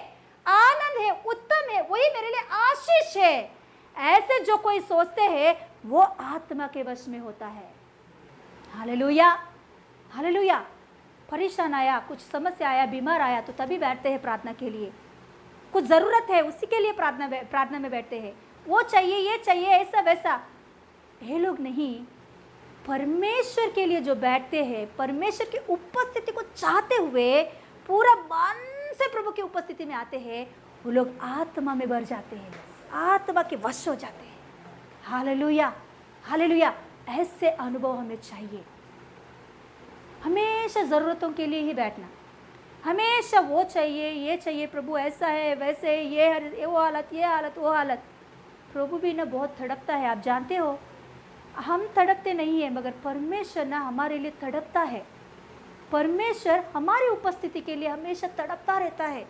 आनंद है, उत्तम है, वही मेरे लिए आशीष है। ऐसे जो कोई सोचते हैं वो आत्मा के वश में होता है। हालेलुया। हालेलुया। परेशान आया, कुछ समस्या आया, बीमार आया तो तभी बैठते हैं प्रार्थना के लिए। कुछ ज़रूरत है उसी के लिए प्रार्थना में बैठते हैं। वो चाहिए, ये चाहिए, ऐसा वैसा, ये लोग नहीं। परमेश्वर के लिए जो बैठते हैं, परमेश्वर की उपस्थिति को चाहते हुए पूरा मन से प्रभु की उपस्थिति में आते हैं, वो लोग आत्मा में भर जाते हैं, आत्मा के वश हो जाते हैं। हालेलुया। हालेलुया। ऐसे अनुभव हमें चाहिए। हमेशा ज़रूरतों के लिए ही बैठना, हमेशा वो चाहिए, ये चाहिए, प्रभु ऐसा है, वैसे है, ये वो हालत, ये हालत, वो हालत। प्रभु भी ना बहुत तड़पता है, आप जानते हो। हम तड़पते नहीं हैं, मगर परमेश्वर ना हमारे लिए तड़पता है। परमेश्वर हमारी उपस्थिति के लिए हमेशा तड़पता रहता है,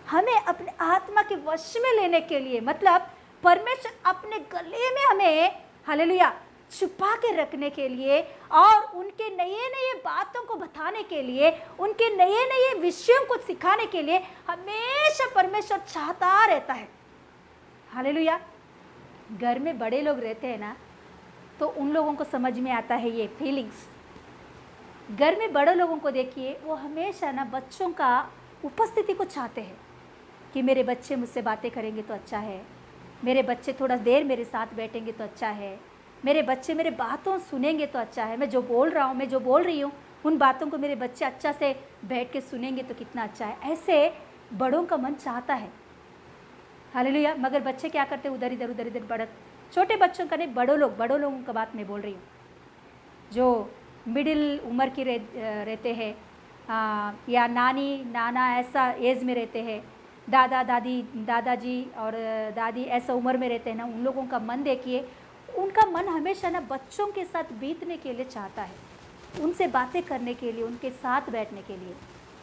हमें अपने आत्मा के वश में लेने के लिए। मतलब परमेश्वर अपने गले में हमें, हालेलुया, छुपा के रखने के लिए और उनके नए नए बातों को बताने के लिए, उनके नए नए विषयों को सिखाने के लिए हमेशा परमेश्वर चाहता रहता है। हालेलुया। घर में बड़े लोग रहते हैं ना, तो उन लोगों को समझ में आता है ये फीलिंग्स। घर में बड़े लोगों को देखिए, वो हमेशा ना बच्चों का उपस्थिति को चाहते हैं कि मेरे बच्चे मुझसे बातें करेंगे तो अच्छा है, मेरे बच्चे थोड़ा देर मेरे साथ बैठेंगे तो अच्छा है, मेरे बच्चे मेरे बातों सुनेंगे तो अच्छा है, मैं जो बोल रहा हूँ, मैं जो बोल रही हूँ, उन बातों को मेरे बच्चे अच्छा से बैठ के सुनेंगे तो कितना अच्छा है। ऐसे बड़ों का मन चाहता है। हालेलुया। मगर बच्चे क्या करते हैं, उधर इधर बढ़त, छोटे बच्चों का नहीं, बड़ों लोगों का बात मैं बोल रही हूँ, जो मिडिल उम्र की रहते हैं, या नानी नाना ऐसा एज में रहते हैं, दादा दादी, दादाजी और दादी ऐसा उम्र में रहते हैं ना, उन लोगों का मन देखिए, उनका मन हमेशा ना बच्चों के साथ बीतने के लिए चाहता है, उनसे बातें करने के लिए, उनके साथ बैठने के लिए।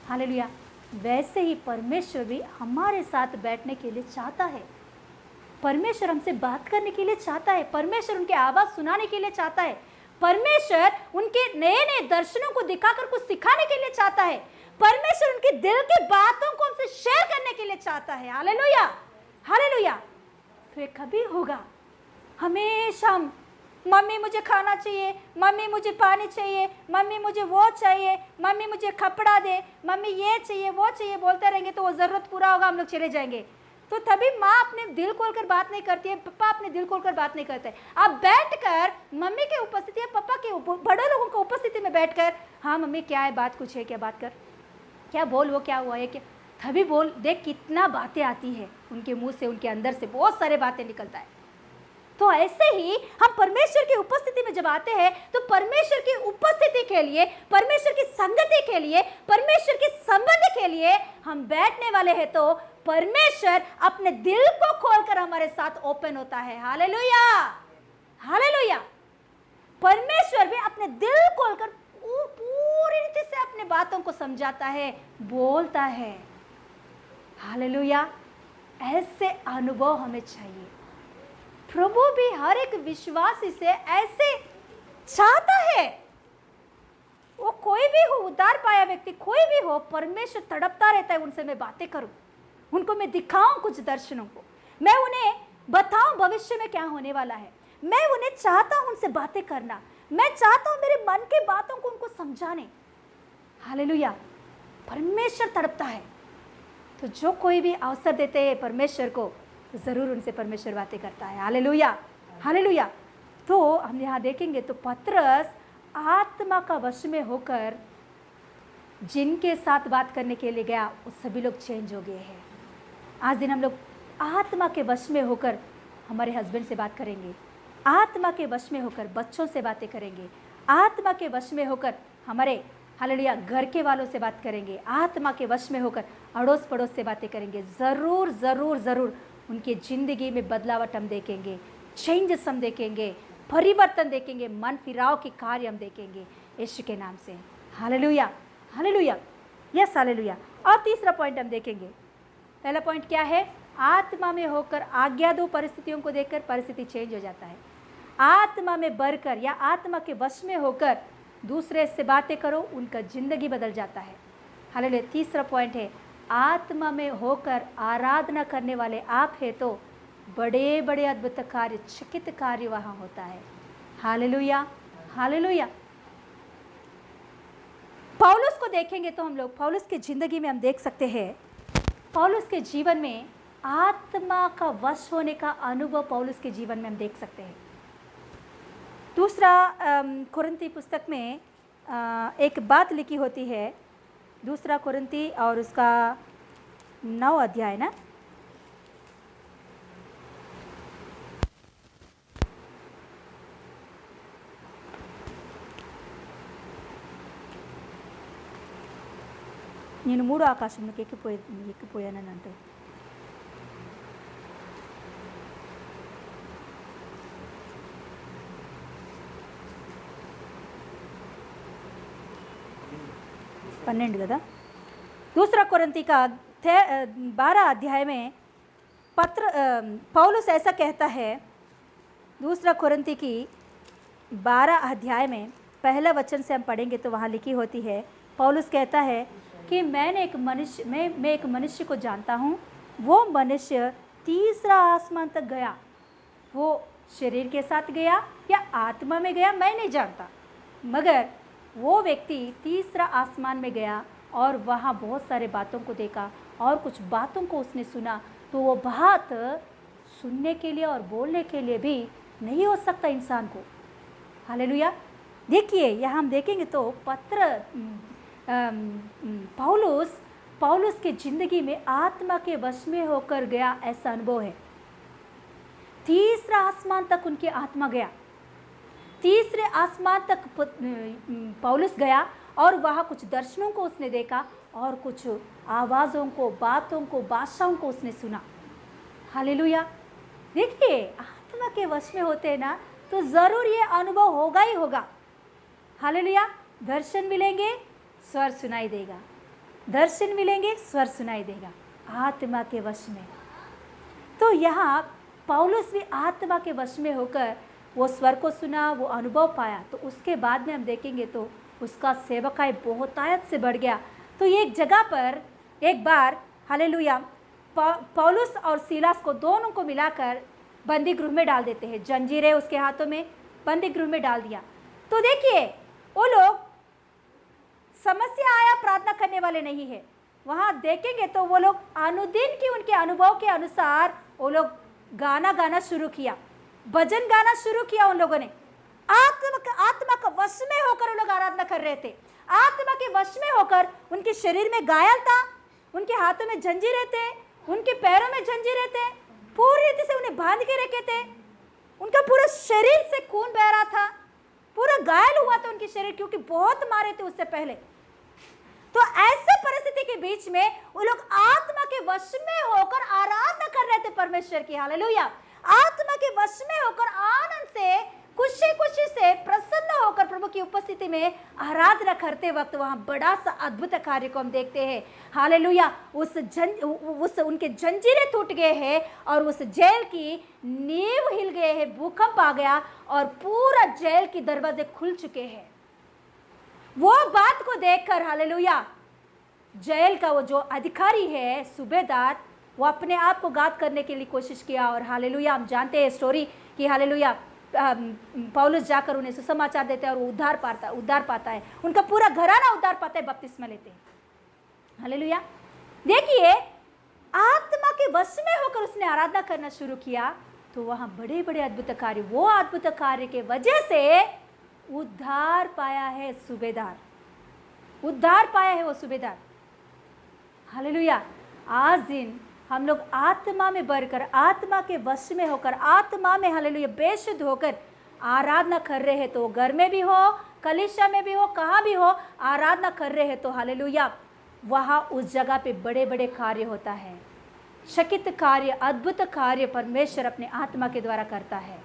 हालेलुया। वैसे ही परमेश्वर भी हमारे साथ बैठने के लिए चाहता है। परमेश्वर हमसे बात करने के लिए चाहता है, परमेश्वर उनकी आवाज़ सुनाने के लिए चाहता है, परमेश्वर उनके नए नए दर्शनों को दिखाकर कुछ सिखाने के लिए चाहता है। परमेश्वर उनके दिल की बातों को उनसे शेयर करने के लिए चाहता है। Hallelujah, hallelujah. तो ये कभी होगा, हमेशा हम मम्मी मुझे खाना चाहिए, मम्मी मुझे पानी चाहिए, मम्मी मुझे वो चाहिए, मम्मी मुझे कपड़ा दे, मम्मी ये चाहिए वो चाहिए बोलते रहेंगे तो वो ज़रूरत पूरा होगा, हम लोग चले जाएंगे। तो तभी माँ अपने दिल खोलकर बात नहीं करती है, पापा अपने दिल खोलकर बात नहीं करते। आप बैठकर मम्मी के उपस्थिति या पापा के बड़े लोगों की उपस्थिति में बैठकर, हाँ मम्मी क्या है, बात कुछ है क्या, बात कर, क्या बोल, वो क्या हुआ है क्या, तभी बोल, देख कितना बातें आती है उनके मुंह से, उनके अंदर से बहुत सारे बातें निकलता है। तो ऐसे ही हम परमेश्वर की उपस्थिति में जब आते हैं तो परमेश्वर की उपस्थिति के लिए, परमेश्वर की संगति के लिए, परमेश्वर के संबंध के लिए हम बैठने वाले हैं, तो परमेश्वर अपने दिल को खोलकर हमारे साथ ओपन होता है। Hallelujah, hallelujah. परमेश्वर भी अपने दिल खोलकर पूरी रीति से अपने बातों को समझाता है, बोलता है। हालेलुया। ऐसे अनुभव हमें चाहिए। प्रभु भी हर एक विश्वासी से ऐसे चाहता है। वो कोई भी हो, उद्धार पाया व्यक्ति कोई भी हो, परमेश्वर तड़पता रहता है उनसे मैं बातें करूं, उनको मैं दिखाऊं कुछ दर्शनों को, मैं उन्हें बताऊं भविष्य में क्या होने वाला है। मैं उन्हें चाहता हूं उनसे बातें करना, मैं चाहता हूं मेरे मन की बातों को उनको समझाने। हालेलुया। परमेश्वर तड़पता है। तो जो कोई भी अवसर देते हैं परमेश्वर को, तो ज़रूर उनसे परमेश्वर बातें करता है। Hallelujah, hallelujah. तो हम यहाँ देखेंगे तो पतरस आत्मा का वश में होकर जिनके साथ बात करने के लिए गया, वो सभी लोग चेंज हो गए हैं। आज दिन हम लोग आत्मा के वश में होकर हमारे हस्बैंड से बात करेंगे, आत्मा के वश में होकर बच्चों से बातें करेंगे, आत्मा के वश में होकर हमारे हालेलुया घर के वालों से बात करेंगे, आत्मा के वश में होकर अड़ोस पड़ोस से बातें करेंगे। ज़रूर ज़रूर ज़रूर उनकी ज़िंदगी में बदलावट हम देखेंगे, चेंजेस हम देखेंगे, परिवर्तन देखेंगे, मन फिराव के कार्य हम देखेंगे यीशु के नाम से। Hallelujah, hallelujah, yes hallelujah. और तीसरा पॉइंट हम देखेंगे। पहला पॉइंट क्या है? आत्मा में होकर आज्ञा दो परिस्थितियों को देखकर परिस्थिति चेंज हो जाता है। आत्मा में बढ़कर या आत्मा के वश में होकर दूसरे से बातें करो, उनका जिंदगी बदल जाता है। हालेलुया। तीसरा पॉइंट है, आत्मा में होकर आराधना करने वाले आप हैं तो बड़े बड़े अद्भुत कार्य, चकित कार्य वहाँ होता है। Hallelujah, hallelujah. पौलुस को देखेंगे तो हम लोग पौलुस की ज़िंदगी में हम देख सकते हैं, पौलुस के जीवन में आत्मा का वश होने का अनुभव पौलुस के जीवन में हम देख सकते हैं। दूसरा कुरिन्ती पुस्तक में एक बात लिखी होती है, दूसरा कुरिन्ती और उसका 9 अध्याय ना, నేను 3 ఆకాశంలోకి ఎక్కిపోయానని అంటే पन्नेंड కదా। दूसरा कुरिन्ती का 12 अध्याय में पौलुस ऐसा कहता है। दूसरा कुरिन्ती की 12 अध्याय में पहला वचन से हम पढ़ेंगे तो वहाँ लिखी होती है, पौलुस कहता है कि मैं एक मनुष्य को जानता हूँ, वो मनुष्य तीसरा आसमान तक गया। वो शरीर के साथ गया या आत्मा में गया मैं नहीं जानता, मगर वो व्यक्ति तीसरा आसमान में गया और वहाँ बहुत सारे बातों को देखा और कुछ बातों को उसने सुना। तो वो बात सुनने के लिए और बोलने के लिए भी नहीं हो सकता इंसान को। हालेलुया। देखिए यहाँ हम देखेंगे तो पौलुस के ज़िंदगी में आत्मा के वश में होकर गया ऐसा अनुभव है। तीसरा आसमान तक उनकी आत्मा गया, तीसरे आसमान तक पौलुस गया और वहाँ कुछ दर्शनों को उसने देखा और कुछ आवाज़ों को, बातों को, भाषाओं को उसने सुना। हालेलुया। देखिए आत्मा के वश में होते हैं ना तो ज़रूर ये अनुभव होगा ही होगा। हालेलुया। दर्शन मिलेंगे, स्वर सुनाई देगा, दर्शन मिलेंगे, स्वर सुनाई देगा, आत्मा के वश में। तो यहाँ पौलुस भी आत्मा के वश में होकर वो स्वर को सुना, वो अनुभव पाया, तो उसके बाद में हम देखेंगे तो उसका सेवकाई बहुतायत से बढ़ गया। तो एक जगह पर एक बार हालेलुया पौलुस और सीलास को दोनों को मिलाकर बंदी गृह में डाल देते हैं। जंजीरें उसके हाथों में, बंदी गृह में डाल दिया। तो देखिए वो लोग समस्या आया प्रार्थना करने वाले नहीं है। वहाँ देखेंगे तो वो लोग अनुदिन की उनके अनुभव के अनुसार वो लोग गाना गाना शुरू किया, भजन गाना शुरू किया। उन लोगों ने आत्मा का वश में होकर वो लोग आराधना कर रहे थे। आत्मा के वश में होकर उनके शरीर में घायल था, उनके हाथों में जंजीरें थे, उनके पैरों में जंजीरें थे, पूरी रीति से उन्हें बांध के रखे थे। उनका पूरा शरीर से खून बह रहा था, पूरा घायल हुआ था उनके शरीर, क्योंकि बहुत मारे थे उससे पहले। तो ऐसे परिस्थिति के बीच में वो लोग आत्मा के वश में होकर आराधना कर रहे थे परमेश्वर की। हालेलुया। आत्मा के वश में होकर आनंद से, खुशी खुशी से, प्रसन्न होकर प्रभु की उपस्थिति में आराधना करते वक्त वहां बड़ा सा अद्भुत कार्य को हम देखते हैं। हालेलुया। उनके जंजीरें टूट गए हैं और उस जेल की नींव हिल गए हैं, भूकंप आ गया और पूरा जेल के दरवाजे खुल चुके हैं। वो बात को देखकर हालेलुया जेल का वो जो अधिकारी है, सूबेदार, वो अपने आप को घात करने के लिए कोशिश किया। और हालेलुया हम जानते हैं स्टोरी कि हालेलुया पौलुस जाकर उन्हें सुसमाचार देते हैं और वो उद्धार पाता है। उनका पूरा घराना उद्धार पाता है, बपतिस्मा लेते हैं। हालेलुया। देखिए आत्मा के वश में होकर उसने आराधना करना शुरू किया तो वहां बड़े बड़े अद्भुत कार्य, वो अद्भुत कार्य के वजह से उद्धार पाया है सूबेदार, उद्धार पाया है वो सूबेदार। हालेलुया। आज दिन हम लोग आत्मा में भरकर, आत्मा के वश में होकर, आत्मा में हालेलुया बेशुद्ध होकर आराधना कर रहे हैं। तो घर में भी हो, कलीसिया में भी हो, कहाँ भी हो, आराधना कर रहे हैं तो हालेलुया वहाँ उस जगह पे बड़े बड़े कार्य होता है, चकित कार्य, अद्भुत कार्य परमेश्वर अपने आत्मा के द्वारा करता है,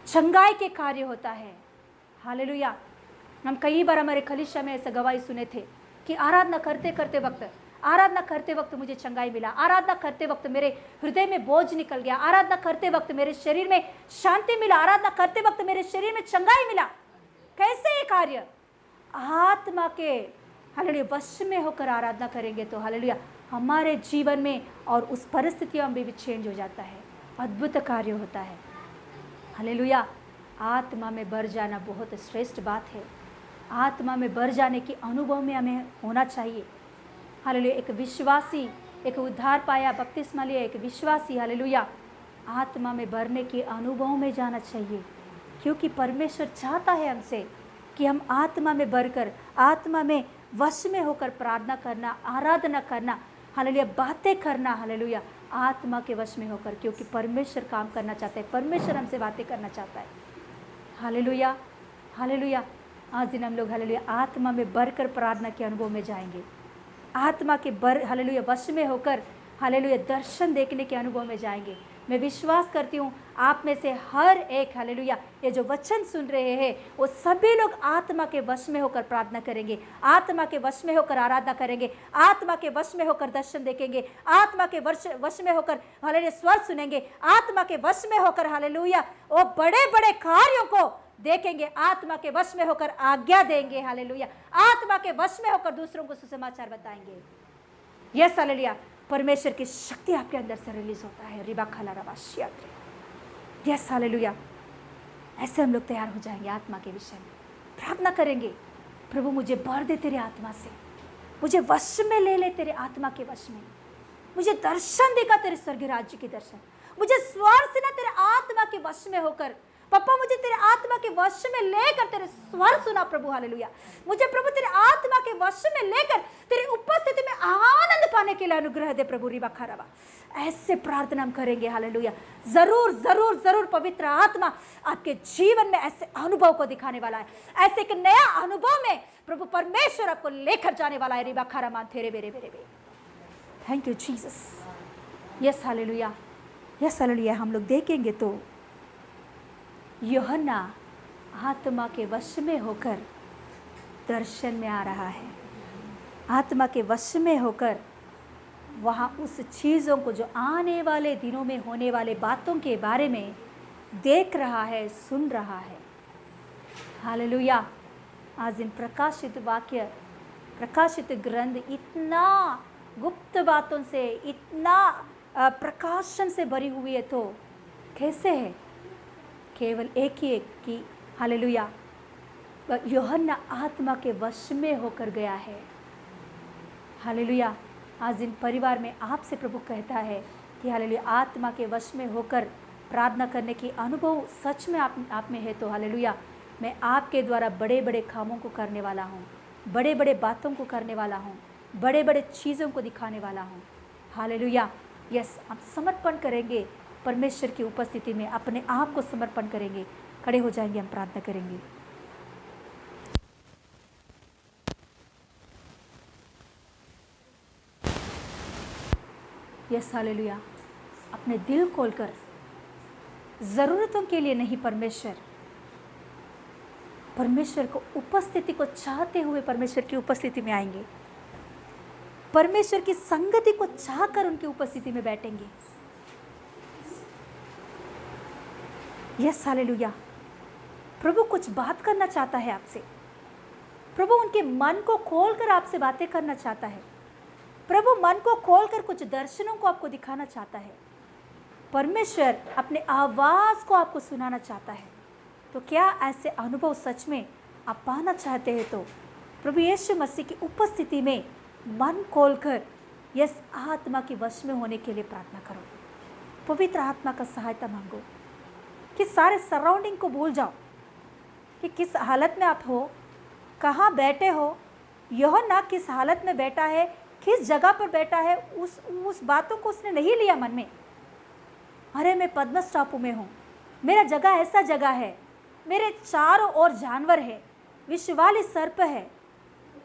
चंगाई के कार्य होता है। हालेलुया। हम कई बार हमारे कलीसिया में ऐसा गवाही सुने थे कि आराधना करते वक्त मुझे चंगाई मिला, आराधना करते वक्त मेरे हृदय में बोझ निकल गया, आराधना करते वक्त मेरे शरीर में शांति मिला, आराधना करते वक्त मेरे शरीर में चंगाई मिला। कैसे ये कार्य? आत्मा के हालेलुया वश में होकर आराधना करेंगे तो हालेलुया हमारे जीवन में और उस परिस्थितियों में भी चेंज हो जाता है, अद्भुत कार्य होता है। हालेलुया। आत्मा में भर जाना बहुत श्रेष्ठ बात है। आत्मा में भर जाने की अनुभव में हमें होना चाहिए। हालेलुया। एक विश्वासी, एक उद्धार पाया, बपतिस्मा लिया एक विश्वासी हालेलुया आत्मा में भरने के अनुभव में जाना चाहिए, क्योंकि परमेश्वर चाहता है हमसे कि हम आत्मा में भरकर, आत्मा में वश में होकर प्रार्थना करना, आराधना करना, हालेलुया बातें करना, हालेलुया आत्मा के वश में होकर, क्योंकि परमेश्वर काम करना चाहता है, परमेश्वर हमसे बातें करना चाहता है। हालेलुया। हालेलुया। आज दिन हम लोग हालेलुया आत्मा में भरकर प्रार्थना के अनुभव में जाएंगे, आत्मा के हालेलुया वश में होकर हालेलुया दर्शन देखने के अनुभव में जाएंगे। मैं विश्वास करती हूँ आप में से हर एक हालेलुया ये जो वचन सुन रहे हैं वो सभी लोग आत्मा के वश में होकर प्रार्थना करेंगे, आत्मा के वश में होकर आराधना करेंगे, आत्मा के वश में होकर दर्शन देखेंगे, आत्मा के वश में होकर हालेलुया स्वर सुनेंगे, आत्मा के वश में होकर हालेलुया वो बड़े बड़े कार्यों को देखेंगे, आत्मा के वश में होकर आज्ञा देंगे, हालेलुया आत्मा के वश में होकर दूसरों को सुसमाचार बताएंगे। यस हालेलुया परमेश्वर की शक्ति आपके अंदर से रिलीज होता है। रिबा खाला रबा शियात्रे। Yes hallelujah. ऐसे हम लोग तैयार हो जाएंगे आत्मा के विषय में, प्रार्थना करेंगे, प्रभु मुझे भर दे तेरे आत्मा से, मुझे वश में ले ले तेरे आत्मा के वश में, मुझे दर्शन देगा तेरे स्वर्गीय राज्य के दर्शन, मुझे स्वर से ना तेरे आत्मा के वश में होकर, पापा मुझे तेरे आत्मा के वश में लेकर तेरे स्वर सुना प्रभु हालेलुया, मुझे प्रभु तेरे आत्मा के वश में लेकर तेरी उपस्थिति में आनंद पाने के लिए अनुग्रह दे प्रभु। रिबा खराबा ऐसे प्रार्थना हम करेंगे हालेलुया। जरूर जरूर जरूर पवित्र आत्मा आपके जीवन में ऐसे अनुभव को दिखाने वाला है, ऐसे एक नया अनुभव में प्रभु परमेश्वर आपको लेकर जाने वाला है। रिबा खरामान तेरे बेरे बेरे बे। Thank you Jesus. Yes hallelujah. Yes hallelujah. हम लोग देखेंगे तो यूहन्ना आत्मा के वश में होकर दर्शन में आ रहा है, आत्मा के वश में होकर वहाँ उस चीज़ों को जो आने वाले दिनों में होने वाले बातों के बारे में देख रहा है, सुन रहा है। हालेलुया। आज इन प्रकाशित वाक्य, प्रकाशित ग्रंथ इतना गुप्त बातों से, इतना प्रकाशन से भरी हुई है, तो कैसे है? केवल एक ही एक कि हालेलुया यूहन्ना आत्मा के वश में होकर गया है। हालेलुया। आज इन परिवार में आपसे प्रभु कहता है कि हालेलुया आत्मा के वश में होकर प्रार्थना करने की अनुभव सच में आप में है, तो हालेलुया मैं आपके द्वारा बड़े बड़े कामों को करने वाला हूँ, बड़े बड़े बातों को करने वाला हूँ, बड़े बड़े चीज़ों को दिखाने वाला हूँ। हालेलुया। यस, आप समर्पण करेंगे परमेश्वर की उपस्थिति में, अपने आप को समर्पण करेंगे। खड़े हो जाएंगे, हम प्रार्थना करेंगे। Yes hallelujah. अपने दिल खोलकर, ज़रूरतों के लिए नहीं, परमेश्वर को उपस्थिति को चाहते हुए परमेश्वर की उपस्थिति में आएंगे, परमेश्वर की संगति को चाहकर उनकी उपस्थिति में बैठेंगे। Yes hallelujah. प्रभु कुछ बात करना चाहता है आपसे, प्रभु उनके मन को खोलकर आपसे बातें करना चाहता है, प्रभु मन को खोलकर कुछ दर्शनों को आपको दिखाना चाहता है, परमेश्वर अपने आवाज़ को आपको सुनाना चाहता है। तो क्या ऐसे अनुभव सच में आप पाना चाहते हैं, तो प्रभु यीशु मसीह की उपस्थिति में मन खोलकर यस आत्मा के वश में होने के लिए प्रार्थना करो। पवित्र आत्मा का सहायता मांगो कि सारे सराउंडिंग को भूल जाओ कि किस हालत में आप हो, कहाँ बैठे हो, यूहन्ना किस हालत में बैठा है, किस जगह पर बैठा है, उस बातों को उसने नहीं लिया मन में। अरे मैं पद्मस टापू में हूँ, मेरा जगह ऐसा जगह है, मेरे चारों ओर जानवर है, विषवाली सर्प है,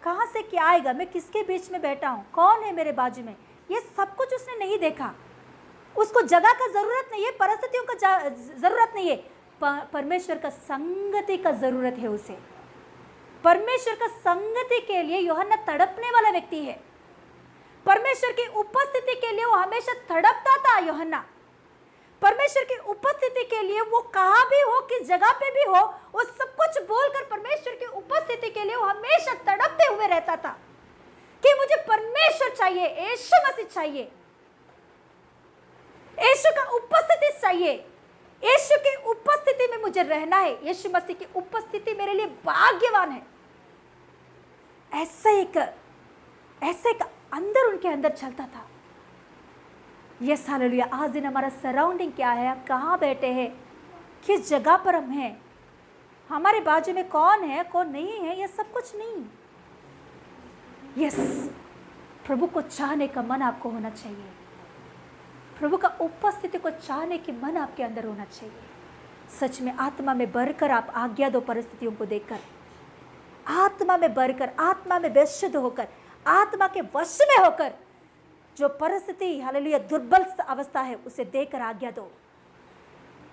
कहाँ से क्या आएगा, मैं किसके बीच में बैठा हूँ, कौन है मेरे बाजू में, ये सब कुछ उसने नहीं देखा। उसको जगह का ज़रूरत नहीं है, परिस्थितियों का ज़रूरत नहीं है, परमेश्वर का संगति का ज़रूरत है उसे। परमेश्वर का संगति के लिए यूहन्ना तड़पने वाला व्यक्ति है। परमेश्वर की उपस्थिति के लिए वो हमेशा तड़पता था यूहन्ना। परमेश्वर की उपस्थिति के लिए वो कहाँ भी हो, किस जगह पे भी हो, वो सब कुछ बोलकर परमेश्वर की उपस्थिति के लिए वो हमेशा तड़पते हुए रहता था कि मुझे परमेश्वर चाहिए, यीशु मसीह चाहिए, यीशु का उपस्थिति चाहिए, यीशु की उपस्थिति में मुझे रहना है, यीशु मसीह की उपस्थिति मेरे लिए भाग्यवान है। ऐसे एक अंदर उनके अंदर चलता था। Yes hallelujah. आज दिन हमारा सराउंडिंग क्या है, आप कहाँ बैठे हैं, किस जगह पर हम हैं, हमारे बाजू में कौन है कौन नहीं है, यह सब कुछ नहीं। यस, प्रभु को चाहने का मन आपको होना चाहिए, प्रभु का उपस्थिति को चाहने की मन आपके अंदर होना चाहिए। सच में आत्मा में भरकर आप आज्ञा दो, परिस्थितियों को देखकर आत्मा में भरकर, आत्मा में बेशुद्ध होकर, आत्मा के वश में होकर, जो परिस्थिति हालेलुया दुर्बल अवस्था है उसे देकर आज्ञा दो।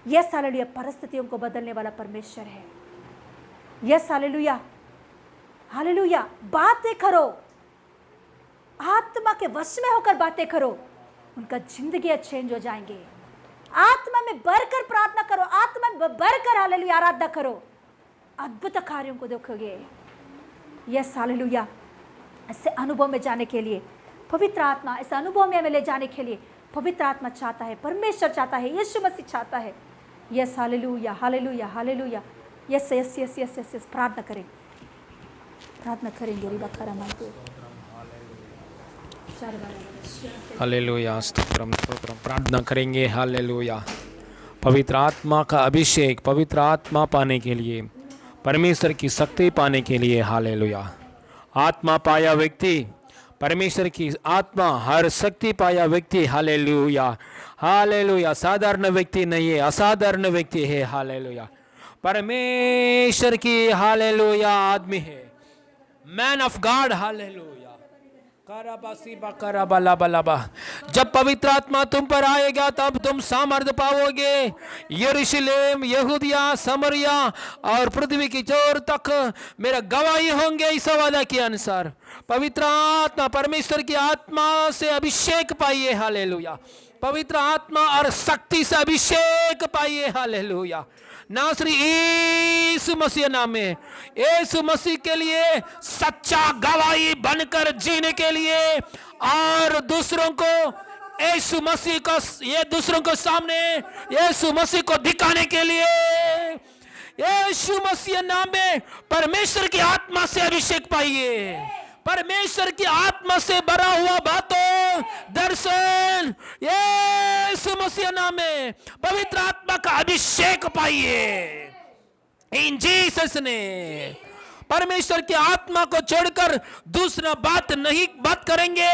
यस हालेलुया, परिस्थितियों को बदलने वाला परमेश्वर है। Yes hallelujah, hallelujah. बातें करो, आत्मा के वश में होकर बातें करो, उनका जिंदगी चेंज हो जाएंगे। आत्मा में भरकर प्रार्थना करो, आत्मा में भरकर हालेलुया आराधना करो, अद्भुत कार्यों को देखोगे। Yes hallelujah. ऐसे अनुभव में जाने के लिए पवित्र आत्मा, ऐसे अनुभव में हमें ले जाने के लिए पवित्र आत्मा चाहता है, परमेश्वर चाहता है, यीशु मसीह चाहता है। Yes hallelujah, hallelujah, hallelujah. Yes yes yes yes yes yes. प्रार्थना करें, प्रार्थना करेंगे। हालेलुया, स्तोत्रम स्तोत्रम। प्रार्थना करेंगे। हालेलुया। पवित्र आत्मा का अभिषेक, पवित्र आत्मा पाने के लिए, परमेश्वर की शक्ति पाने के लिए, हालेलुया। आत्मा पाया व्यक्ति, परमेश्वर की आत्मा, हर शक्ति पाया व्यक्ति, हालेलुया, हालेलुया, साधारण व्यक्ति नहीं है, असाधारण व्यक्ति है। हालेलुया, परमेश्वर की हालेलुया आदमी है, मैन ऑफ गॉड। हालेलुया। जब पवित्र आत्मा तुम पर आएगा तब तुम सामर्थ्य पाओगे। यरूशलेम, यहूदिया, समरिया और पृथ्वी की चोर तक मेरा गवाही होंगे, इस वादा के अनुसार। पवित्र आत्मा, परमेश्वर की आत्मा से अभिषेक पाइए। हालेलुया। पवित्र आत्मा और शक्ति से अभिषेक पाइए। हालेलुया। नासरी यीशु मसीह नाम में, यीशु मसीह के लिए सच्चा गवाही बनकर जीने के लिए और दूसरों को यीशु मसीह को, ये दूसरों को सामने यीशु मसीह को दिखाने के लिए यीशु मसीह नाम में परमेश्वर की आत्मा से अभिषेक पाइए। परमेश्वर की आत्मा से भरा हुआ बातों, दर्शन, यीशु मसीह नाम में पवित्र आत्मा का अभिषेक पाइए इन जीसस ने। परमेश्वर की आत्मा को छोड़कर दूसरा बात करेंगे।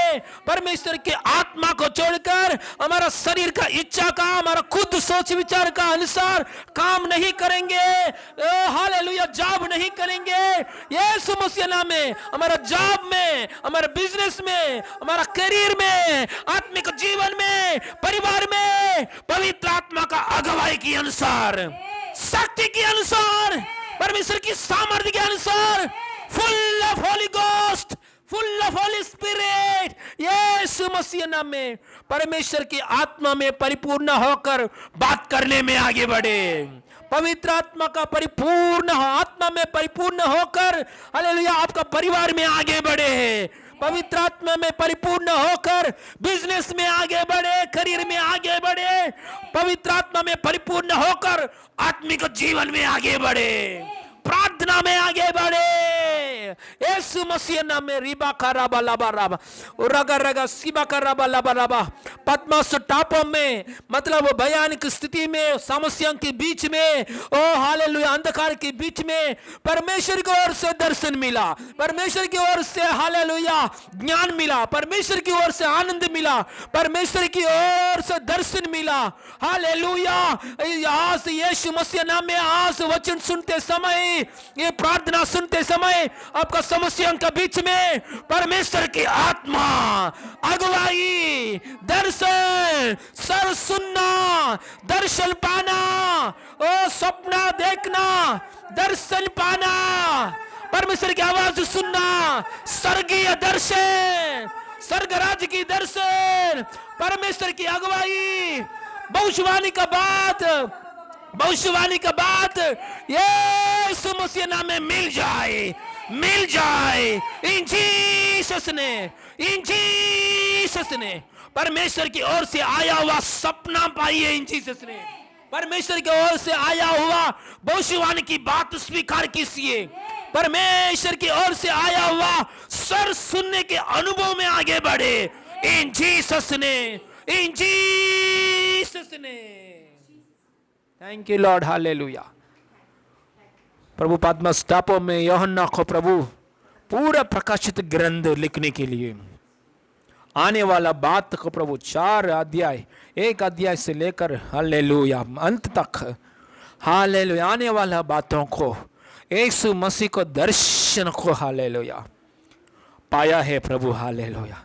परमेश्वर की आत्मा को छोड़कर हमारा शरीर का इच्छा का, हमारा खुद सोच विचार का अनुसार काम नहीं करेंगे। हालेलुया। जॉब नहीं करेंगे यीशु मसीह नाम में। हमारा जॉब में, हमारा बिजनेस में, हमारा करियर में, आत्मिक जीवन में, परिवार में पवित्र आत्मा का अगुवाई के अनुसार, शक्ति के अनुसार, परमेश्वर की सामर्थ्य के अनुसार, full of holy ghost, full of holy spirit, Yeshu Masih नाम में परमेश्वर की आत्मा में परिपूर्ण होकर बात करने में आगे बढ़े। पवित्र आत्मा का परिपूर्ण आत्मा में परिपूर्ण होकर हालेलुया आपका परिवार में आगे बढ़े। पवित्र आत्मा में परिपूर्ण होकर बिजनेस में आगे बढ़े, करियर में आगे बढ़े। पवित्र आत्मा में परिपूर्ण होकर आत्मिक जीवन में आगे बढ़े, प्रार्थना में आगे बढ़े। यीशु मसीह नाम में रिबा कराबा लाबा राबा रगा रगा सिबा कराबा लाबा राबा। पद्मस टापू में, मतलब भयानक स्थिति में, समस्या के बीच में, ओ हालेलुया अंधकार के बीच में परमेश्वर की ओर से दर्शन मिला, परमेश्वर की ओर से हालेलुया ज्ञान मिला, परमेश्वर की ओर से आनंद मिला, परमेश्वर की ओर से दर्शन मिला। हालेलुया। आज यीशु मसीह नाम में आज वचन सुनते समय, ये प्रार्थना सुनते समय आपका समस्या के बीच में परमेश्वर की आत्मा, अगुवाई, दर्शन, सर सुनना, दर्शन पाना, ओ सपना देखना, दर्शन पाना, परमेश्वर की आवाज सुनना, स्वर्गीय दर्शन, स्वर्ग राज्य की दर्शन, परमेश्वर की अगुवाई, भविष्यवाणी का बात यीशु मसीह नाम में मिल जाए इन जीसस ने। परमेश्वर की ओर से आया हुआ सपना पाइए इन जीसस ने। परमेश्वर की ओर से आया हुआ भविष्यवाणी की बात स्वीकार कीजिए। परमेश्वर की ओर से आया हुआ स्वर सुनने के अनुभव में आगे बढ़े इन जीसस ने। Thank you Lord. हालेलुया। प्रभु पद्मस टापू में यूहन्ना को प्रभु पूरा प्रकाशित ग्रंथ लिखने के लिए आने वाला बात को प्रभु 4 अध्याय, 1 अध्याय से लेकर हालेलुया अंत तक हालेलुया आने वाला बातों को, यीशु मसीह को दर्शन को हालेलुया पाया है प्रभु। हालेलुया।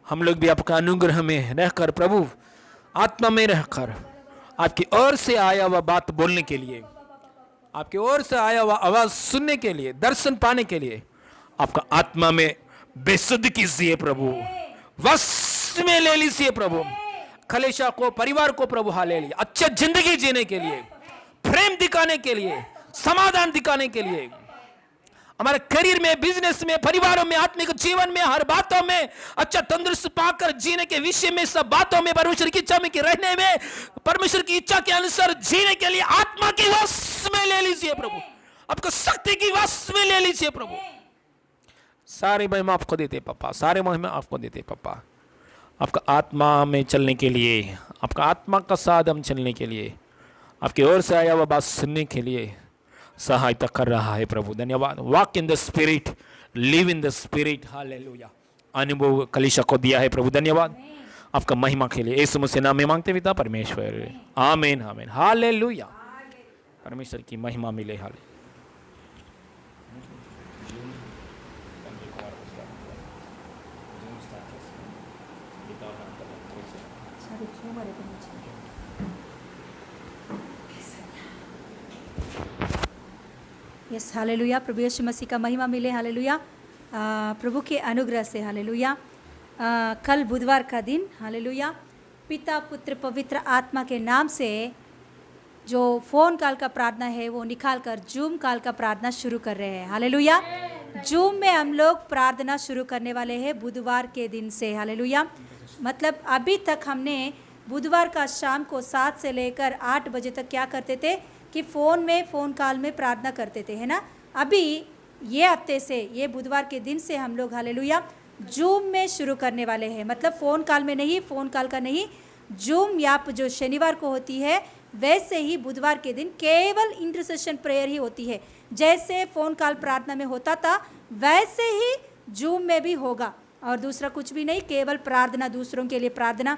हम लोग भी आपका अनुग्रह में रहकर प्रभु आत्मा में रहकर आपकी ओर से आया हुआ बात बोलने के लिए, आपकी ओर से आया हुआ आवाज सुनने के लिए, दर्शन पाने के लिए आपका आत्मा में बेसुध कीजिए प्रभु, वश में ले लीजिए प्रभु। कलीसिया को, परिवार को प्रभु हालेलुया अच्छी जिंदगी जीने के लिए, प्रेम दिखाने के लिए, समाधान दिखाने के लिए, हमारे करियर में, बिजनेस में, परिवारों में, आत्मिक जीवन में, हर बातों में अच्छा तंदुरुस्त पाकर जीने के विषय में, सब बातों में परमेश्वर की इच्छा में रहने में, परमेश्वर की इच्छा के अनुसार जीने के लिए आत्मा की वश में ले लीजिए प्रभु, आपको शक्ति की वश में ले लीजिए प्रभु। सारे महिमा आपको देते पापा, सारे महिमा आपको देते पापा। आपका आत्मा में चलने के लिए, आपका आत्मा का साथ हम चलने के लिए, आपकी ओर से आया हुआ बात सुनने के लिए सहायता कर रहा है प्रभु। धन्यवाद। Walk in the spirit, live in the spirit. Hallelujah. अनुभव कलीसिया को दिया है प्रभु। धन्यवाद आपका महिमा के लिए यीशु मसीह नाम में मांगते पिता परमेश्वर, आमीन आमीन। हालेलुया। परमेश्वर की महिमा मिले। हाले यस हालेलुया। प्रभु यीशु मसीह का महिमा मिले। हालेलुया। प्रभु के अनुग्रह से हालेलुया। कल बुधवार का दिन हालेलुया पिता पुत्र पवित्र आत्मा के नाम से जो फ़ोन कॉल का प्रार्थना है वो निकाल कर जूम कॉल का प्रार्थना शुरू कर रहे हैं। हालेलुया। जूम में हम लोग प्रार्थना शुरू करने वाले हैं बुधवार के दिन से। हालेलुया। मतलब अभी तक हमने बुधवार का शाम को 7 से लेकर 8 बजे तक क्या करते थे कि फ़ोन कॉल में प्रार्थना करते थे, है ना। अभी ये हफ्ते से, ये बुधवार के दिन से हम लोग हालेलुया जूम में शुरू करने वाले हैं। मतलब फ़ोन कॉल में नहीं, फ़ोन कॉल का नहीं, जूम ऐप जो शनिवार को होती है वैसे ही बुधवार के दिन केवल इंटरसेशन प्रेयर ही होती है। जैसे फ़ोन कॉल प्रार्थना में होता था वैसे ही जूम में भी होगा, और दूसरा कुछ भी नहीं, केवल प्रार्थना, दूसरों के लिए प्रार्थना,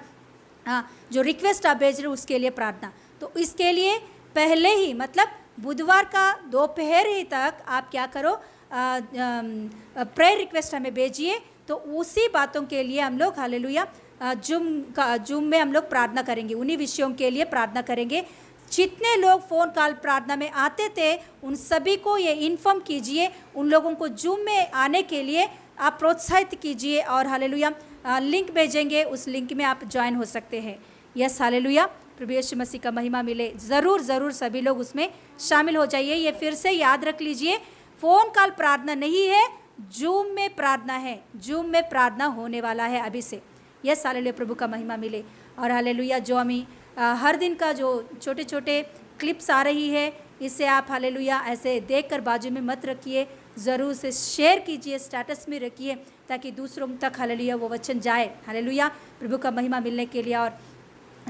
जो रिक्वेस्ट आप भेज रहे हो उसके लिए प्रार्थना। तो इसके लिए पहले ही मतलब बुधवार का दोपहर ही तक आप क्या करो, प्रेयर रिक्वेस्ट हमें भेजिए, तो उसी बातों के लिए हम लोग हालेलुया जूम में हम लोग प्रार्थना करेंगे, उन्हीं विषयों के लिए प्रार्थना करेंगे। जितने लोग फ़ोन कॉल प्रार्थना में आते थे उन सभी को ये इन्फॉर्म कीजिए, उन लोगों को जूम में आने के लिए आप प्रोत्साहित कीजिए, और हालेलुया लिंक भेजेंगे, उस लिंक में आप ज्वाइन हो सकते हैं। यस हालेलुया, प्रभु यीशु मसीह का महिमा मिले। ज़रूर ज़रूर सभी लोग उसमें शामिल हो जाइए। ये फिर से याद रख लीजिए, फ़ोन कॉल प्रार्थना नहीं है, जूम में प्रार्थना है। जूम में प्रार्थना होने वाला है अभी से। यस हालेलुया, प्रभु का महिमा मिले। और हालेलुया जो हमें हर दिन का जो छोटे छोटे क्लिप्स आ रही है, इससे आप हालेलुया ऐसे देखकर बाजू में मत रखिए, ज़रूर से शेयर कीजिए, स्टेटस में रखिए, ताकि दूसरों तक हालेलुया वो वचन जाए। हालेलुया, प्रभु का महिमा मिलने के लिए। और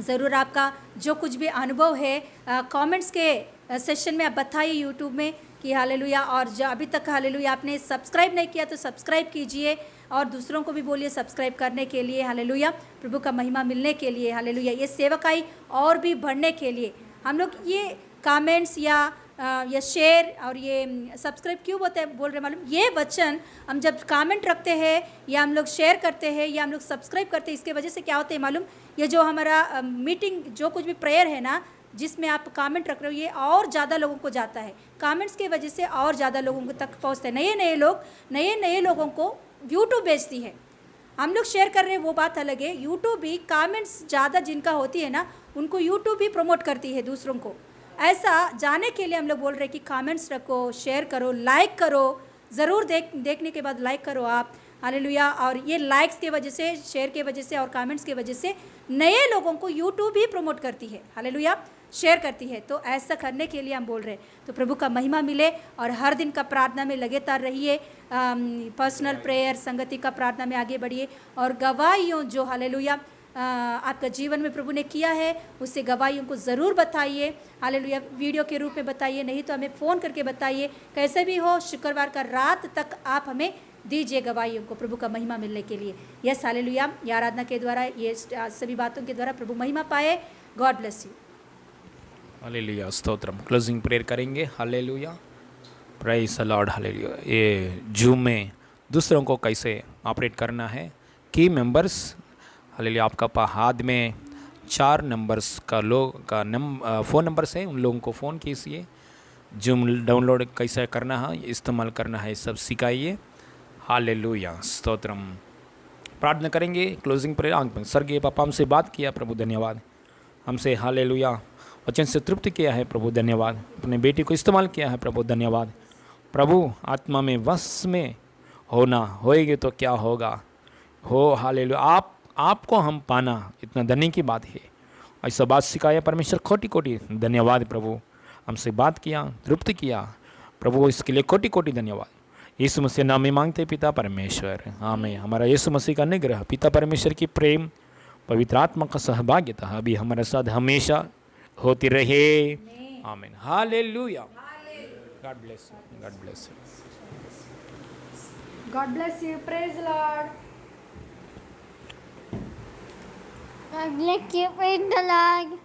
ज़रूर आपका जो कुछ भी अनुभव है कमेंट्स के सेशन में आप बताइए यूट्यूब में कि हालेलुया। और जो अभी तक हालेलुया आपने सब्सक्राइब नहीं किया तो सब्सक्राइब कीजिए, और दूसरों को भी बोलिए सब्सक्राइब करने के लिए। हालेलुया, प्रभु का महिमा मिलने के लिए। हालेलुया, ये सेवकाई और भी बढ़ने के लिए हम लोग ये कमेंट्स या शेयर और ये सब्सक्राइब क्यों बोल रहे मालूम, ये वचन हम जब कमेंट रखते हैं या हम लोग शेयर करते हैं या हम लोग सब्सक्राइब करते हैं, इसके वजह से क्या होता है मालूम, ये जो हमारा मीटिंग जो कुछ भी प्रेयर है ना, जिसमें आप कमेंट रख रहे हो, ये और ज़्यादा लोगों को जाता है। कमेंट्स की वजह से और ज़्यादा लोगों को तक पहुँचता है। नए लोगों को यूट्यूब भेजती है। हम लोग शेयर कर रहे हैं वो बात अलग है, यूट्यूब भी कमेंट्स ज़्यादा जिनका होती है ना, उनको यूट्यूब भी प्रमोट करती है दूसरों को। ऐसा जाने के लिए हम लोग बोल रहे हैं कि कमेंट्स रखो, शेयर करो, लाइक करो, ज़रूर देखने के बाद लाइक करो आप। हालेलुया। और ये लाइक्स के वजह से, शेयर के वजह से और कमेंट्स के वजह से नए लोगों को यूट्यूब ही प्रमोट करती है। हालेलुया, शेयर करती है। तो ऐसा करने के लिए हम बोल रहे हैं। तो प्रभु का महिमा मिले, और हर दिन का प्रार्थना में लगातार रहिए, पर्सनल प्रेयर संगति का प्रार्थना में आगे बढ़िए, और गवाहियों जो हालेलुया आपका जीवन में प्रभु ने किया है उससे गवाहियों को ज़रूर बताइए। हालेलुया, वीडियो के रूप में बताइए, नहीं तो हमें फ़ोन करके बताइए। कैसे भी हो, शुक्रवार का रात तक आप हमें दीजिए गवाहियों को, प्रभु का महिमा मिलने के लिए। यस हालेलुया, ये आराधना के द्वारा, ये सभी बातों के द्वारा प्रभु महिमा पाए। God bless you. हालेलुया, स्तोत्रम। क्लोजिंग प्रेयर करेंगे। Hallelujah, praise the Lord. Hallelujah. ये जूम में दूसरों को कैसे ऑपरेट करना है, की मेंबर्स हालेलुया, आपका हाथ में 4 नंबर्स का फ़ोन नंबर्स है, उन लोगों को फ़ोन कीजिए। जूम डाउनलोड कैसे करना है, इस्तेमाल करना है, सब सिखाइए। हालेलुया, स्तोत्रम। प्रार्थना करेंगे, क्लोजिंग प्रेयर। आंख बंद। स्वर्गीय पापा, हमसे बात किया प्रभु, धन्यवाद। हमसे हालेलुया वचन से तृप्त किया है प्रभु, धन्यवाद। अपने बेटी को इस्तेमाल किया है प्रभु, धन्यवाद। प्रभु आत्मा में वश में होना, होएगी तो क्या होगा हो। हालेलुया, आपको हम पाना इतना धन्य की बात है। ऐसा बात सिखाया परमेश्वर, कोटि कोटि धन्यवाद प्रभु। हमसे बात किया, तृप्त किया प्रभु, इसके लिए कोटि कोटि धन्यवाद। यीशु मसीह नाम में मांगते पिता परमेश्वर, आमीन। हमारा यीशु मसीह का निग्रह, पिता परमेश्वर की प्रेम, पवित्र आत्मा का सहभागिता अभी हमारे साथ हमेशा होती रहे। आमीन। Hallelujah. God bless you. God bless you. God bless you. Praise the Lord. God bless you, praise the Lord.